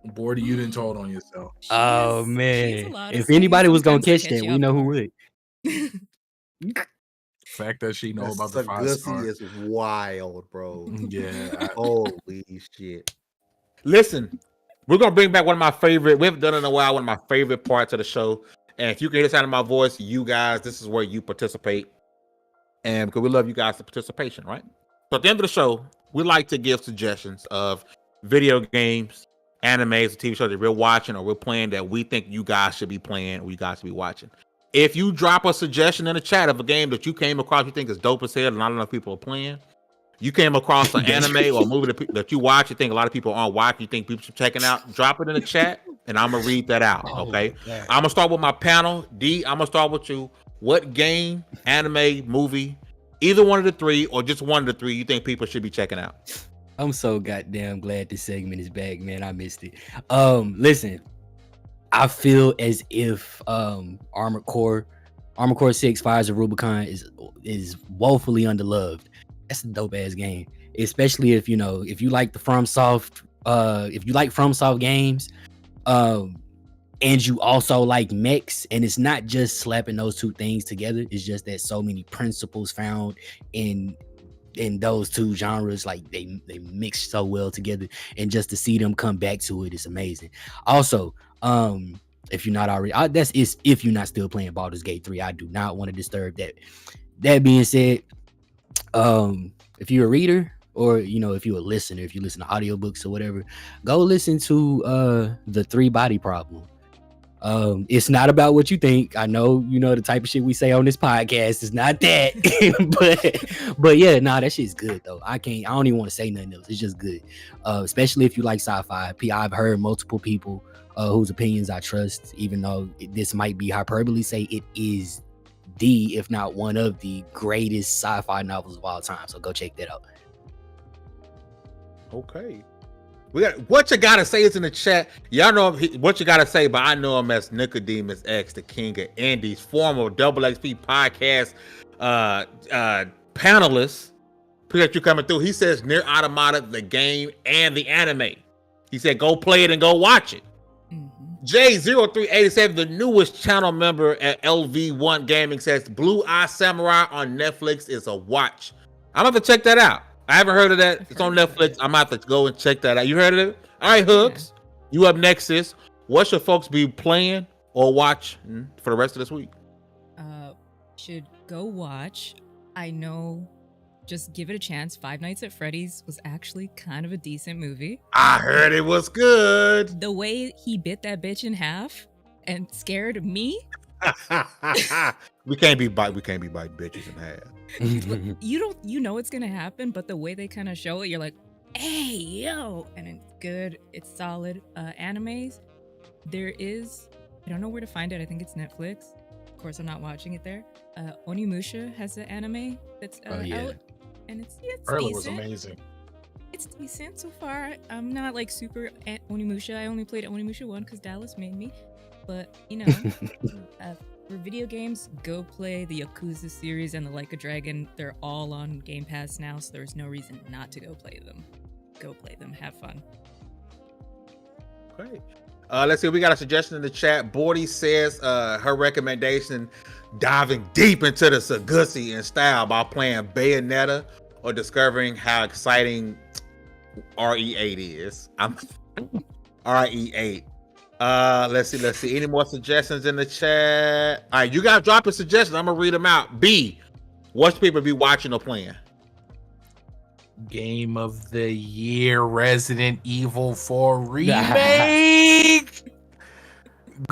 [SPEAKER 4] Bordy, you didn't told on yourself.
[SPEAKER 3] She
[SPEAKER 5] Oh
[SPEAKER 3] has a
[SPEAKER 5] man!
[SPEAKER 3] lot of
[SPEAKER 5] If anybody
[SPEAKER 3] sayings.
[SPEAKER 5] was gonna
[SPEAKER 3] Sometimes I
[SPEAKER 5] catch that,
[SPEAKER 3] you
[SPEAKER 5] we
[SPEAKER 3] up
[SPEAKER 5] know who
[SPEAKER 3] on.
[SPEAKER 5] would.
[SPEAKER 4] The fact that she know
[SPEAKER 2] The
[SPEAKER 4] about the 5-star.
[SPEAKER 2] Segusi is wild, bro.
[SPEAKER 4] Yeah.
[SPEAKER 2] Holy shit. Listen, we're gonna bring back one of my favorite. We haven't done it in a while. One of my favorite parts of the show. And if you can hear the sound of my voice, you guys, this is where you participate. And because we love you guys' participation, right? So at the end of the show, we like to give suggestions of video games, animes, or TV shows that we're watching or we're playing that we think you guys should be playing or you guys should be watching. If you drop a suggestion in the chat of a game that you came across, you think is dope as hell, and not enough people are playing, you came across an anime or a movie that you watch, you think a lot of people aren't watching, you think people should check it out, drop it in the chat, and I'm gonna read that out. Okay, I'm gonna start with my panel. D, I'm gonna start with you. What game, anime, movie, either one of the three or just one of the three, you think people should be checking out?
[SPEAKER 5] I'm so goddamn glad this segment is back, man. I missed it. Listen, I feel as if Armored Core 6 Fires of Rubicon is woefully underloved. That's a dope ass game, especially if you like the FromSoft games, and you also like mechs, and it's not just slapping those two things together. It's just that so many principles found in those two genres, like they mix so well together, and just to see them come back to it is amazing. Also, if you're not already, if you're not still playing Baldur's Gate 3, I do not want to disturb that. That being said, if you're a reader or if you're a listener, if you listen to audiobooks or whatever, go listen to The 3-Body Problem. It's not about what you think. I know the type of shit we say on this podcast is not that. but yeah, that shit's good though. I don't even want to say nothing else. It's just good. Especially if you like sci-fi. I've heard multiple people whose opinions I trust, even though this might be hyperbole, say it is if not one of the greatest sci-fi novels of all time. So go check that out.
[SPEAKER 2] Okay. We got what you gotta say is in the chat. Y'all know what you gotta say, but I know him as Nicodemus X, the king of indies, former Double XP podcast panelist. Appreciate you coming through. He says Nier Automata, the game and the anime. He said go play it and go watch it. J0387, the newest channel member at LV1 Gaming, says Blue Eye Samurai on Netflix is a watch. I'm gonna have to check that out. I haven't heard of that. It's on Netflix. I'm about to go and check that out. You heard of it? All right, Hooks. You up next, sis. What should folks be playing or watching for the rest of this week?
[SPEAKER 3] Should go watch. I know, just give it a chance. Five Nights at Freddy's was actually kind of a decent movie.
[SPEAKER 2] I heard it was good.
[SPEAKER 3] The way he bit that bitch in half and scared me.
[SPEAKER 2] we can't be biting bitches in half.
[SPEAKER 3] You know it's gonna happen, but the way they kind of show it, you're like, hey yo, and it's good, it's solid. Animes, there is, I don't know where to find it. I think it's Netflix. Of course, I'm not watching it there. Onimusha has an anime that's out, and it's decent.
[SPEAKER 4] Was amazing.
[SPEAKER 3] It's decent so far. I'm not like super at Onimusha. I only played Onimusha 1 because Dallas made me. But for video games, go play the Yakuza series and the Like a Dragon. They're all on Game Pass now, so there's no reason not to go play them. Go play them. Have fun.
[SPEAKER 2] Great. Let's see. We got a suggestion in the chat. Bordy says her recommendation, diving deep into the Segusi in style by playing Bayonetta or discovering how exciting RE8 is. I'm RE8. Let's see. Any more suggestions in the chat? All right, you guys drop a suggestion. I'm gonna read them out. B, what should people be watching or playing?
[SPEAKER 4] Game of the Year, Resident Evil 4 remake.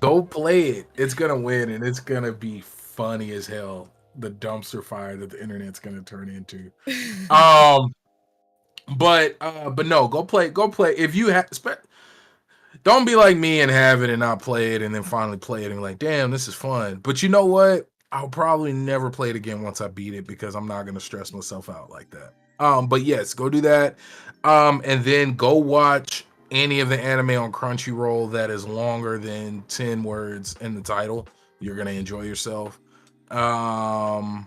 [SPEAKER 4] Go play it. It's gonna win, and it's gonna be funny as hell. The dumpster fire that the internet's gonna turn into. But no, go play. If you have, Don't be like me and have it and not play it and then finally play it and like, damn, this is fun. But you know what? I'll probably never play it again once I beat it because I'm not gonna stress myself out like that. But yes, go do that. And then go watch any of the anime on Crunchyroll that is longer than 10 words in the title. You're gonna enjoy yourself. And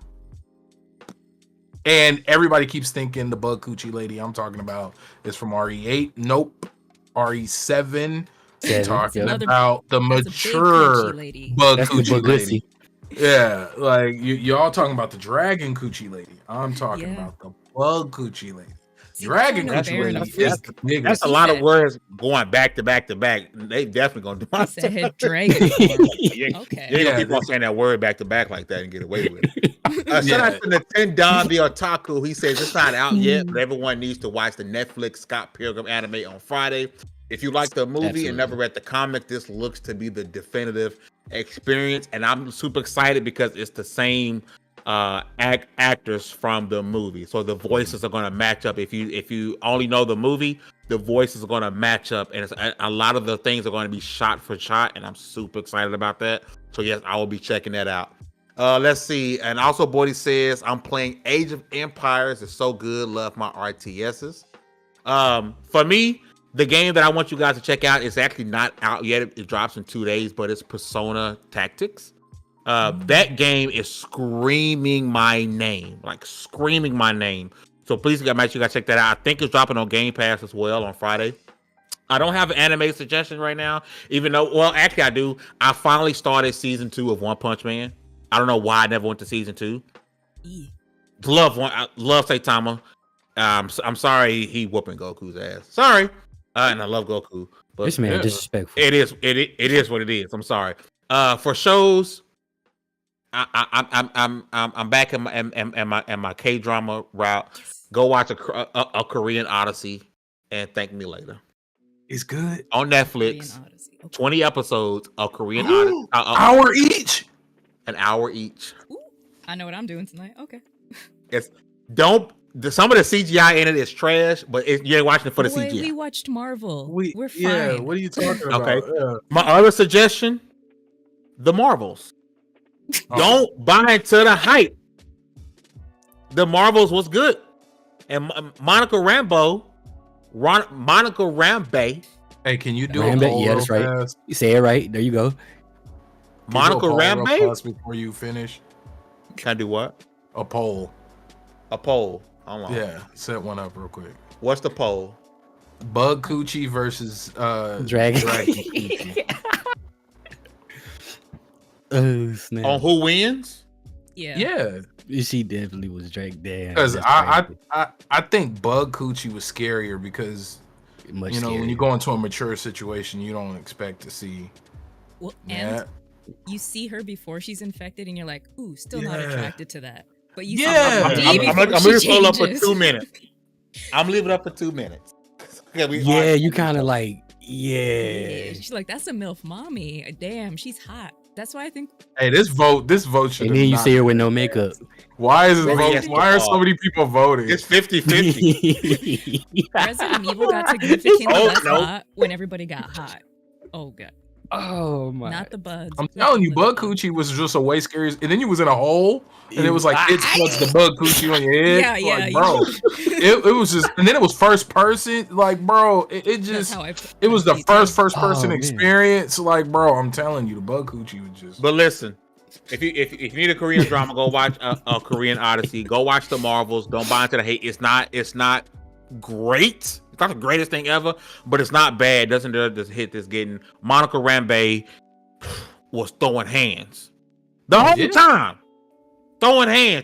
[SPEAKER 4] everybody keeps thinking the Bug Coochie lady I'm talking about is from RE8. Nope. RE7. Talking about the mature Bug Coochie lady. Yeah, like y'all talking about the Dragon Coochie lady. I'm talking about the Bug Coochie lady. Dragon Coochie lady is the biggest.
[SPEAKER 2] That's a lot of words going back to back to back. They definitely gonna do
[SPEAKER 3] said dragon.
[SPEAKER 2] Okay. You're gonna keep on saying that word back to back like that and get away with it. Shout out to the Tendon the Otaku. He says it's not out yet, but everyone needs to watch the Netflix Scott Pilgrim anime on Friday. If you like the movie and never read the comic, this looks to be the definitive experience, and I'm super excited because it's the same actors from the movie, so the voices are going to match up. If you only know the movie, the voices are going to match up, and a lot of the things are going to be shot for shot, and I'm super excited about that. So yes, I will be checking that out. Let's see. And also Bodie says I'm playing Age of Empires. It's so good. Love my RTSs. For me, the game that I want you guys to check out is actually not out yet. It drops in 2 days, but it's Persona Tactics. That game is screaming my name, like screaming my name. So please, make sure you guys check that out. I think it's dropping on Game Pass as well on Friday. I don't have an anime suggestion right now, even though, well, actually I do. I finally started season 2 of One Punch Man. I don't know why I never went to season 2. Love Saitama. I'm sorry he whooping Goku's ass. Sorry. And I love Goku, but
[SPEAKER 5] this man disrespectful.
[SPEAKER 2] It is what it is. I'm sorry. For shows, I'm back in my K-drama route. Go watch a Korean Odyssey and thank me later.
[SPEAKER 4] It's good
[SPEAKER 2] on Netflix. 20 episodes of Korean Odyssey.
[SPEAKER 4] Hour each.
[SPEAKER 2] An hour each.
[SPEAKER 3] Ooh, I know what I'm doing tonight. Okay.
[SPEAKER 2] Some of the CGI in it is trash, but you ain't watching it for the CGI.
[SPEAKER 3] We watched Marvel. We're fine.
[SPEAKER 4] Yeah, what are you talking about?
[SPEAKER 2] Okay.
[SPEAKER 4] Yeah.
[SPEAKER 2] My other suggestion, the Marvels. Don't buy into the hype. The Marvels was good. And Monica Rambeau.
[SPEAKER 4] Hey, can you do
[SPEAKER 5] Rambe?
[SPEAKER 4] a poll?
[SPEAKER 5] Yeah, that's right.
[SPEAKER 4] Fast?
[SPEAKER 5] You say it right. There you go.
[SPEAKER 2] Monica Rambeau?
[SPEAKER 4] Before you finish.
[SPEAKER 2] Can I do what?
[SPEAKER 4] A poll.
[SPEAKER 2] A poll. Hold on.
[SPEAKER 4] Yeah, set one up real quick.
[SPEAKER 2] What's the poll?
[SPEAKER 4] Bug Coochie versus
[SPEAKER 5] Dragon
[SPEAKER 4] Coochie.
[SPEAKER 5] Oh snap!
[SPEAKER 2] On who wins?
[SPEAKER 4] Yeah.
[SPEAKER 5] She definitely was Drake. Damn.
[SPEAKER 4] Because I think Bug Coochie was scarier because when you go into a mature situation, you don't expect to see.
[SPEAKER 3] Well, and you see her before she's infected, and you're like, "Ooh, still not attracted to that." But you
[SPEAKER 2] I'm gonna pull up for 2 minutes. I'm leaving it up for 2 minutes.
[SPEAKER 5] You kind of like,
[SPEAKER 3] She's like, "That's a MILF mommy. Damn, she's hot." That's why I think.
[SPEAKER 4] Hey, this vote should.
[SPEAKER 5] And then you see her with no makeup.
[SPEAKER 4] Why is this vote? Why are so many people voting?
[SPEAKER 2] It's 50-50.
[SPEAKER 3] Resident Evil got significantly less hot when everybody got hot. Oh god.
[SPEAKER 5] Oh my!
[SPEAKER 3] Not the bugs.
[SPEAKER 4] I'm telling you, Bug Coochie was just a way scary. And then you was in a hole, and it was like it's the Bug Coochie on your head. Like, bro. it was just, and then it was first person. Like, bro, it was the first person experience. Like, bro, I'm telling you, the Bug Coochie was just.
[SPEAKER 2] But listen, if you need a Korean drama, go watch a Korean Odyssey. Go watch the Marvels. Don't buy into the hate. It's not great. It's not the greatest thing ever, but it's not bad. Doesn't just hit this getting. Monica Rambeau was throwing hands the whole time. Throwing hands,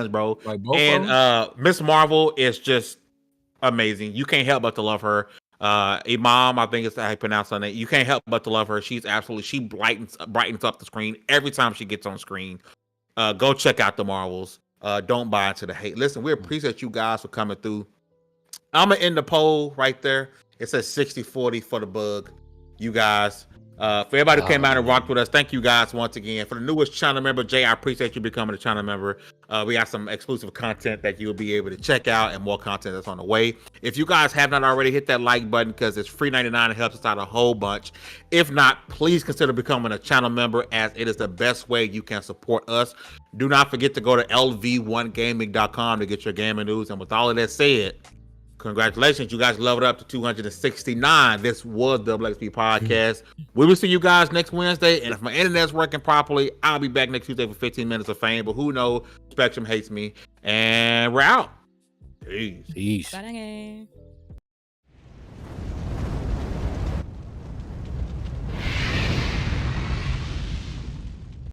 [SPEAKER 2] bro.
[SPEAKER 4] Like both
[SPEAKER 2] and Miss Marvel is just amazing. You can't help but to love her. Imam, I think it's how you pronounce her name. You can't help but to love her. She brightens up the screen every time she gets on screen. Go check out the Marvels. Don't buy into the hate. Listen, we appreciate you guys for coming through. I'm gonna end the poll right there. It says 60-40 for the bug. You guys, For everybody who came out and rocked with us, thank you guys once again. For the newest channel member, Jay, I appreciate you becoming a channel member. We got some exclusive content that you'll be able to check out and more content that's on the way. If you guys have not already, hit that like button because it's free 99. It helps us out a whole bunch. If not, please consider becoming a channel member as it is the best way you can support us. Do not forget to go to lv1gaming.com to get your gaming news. And with all of that said, congratulations, you guys leveled up to 269. This was the XP Podcast. We will see you guys next Wednesday, and if my internet's working properly, I'll be back next Tuesday for 15 minutes of fame, but who knows? Spectrum hates me, and we're out. Peace.
[SPEAKER 5] Peace.
[SPEAKER 3] Bye.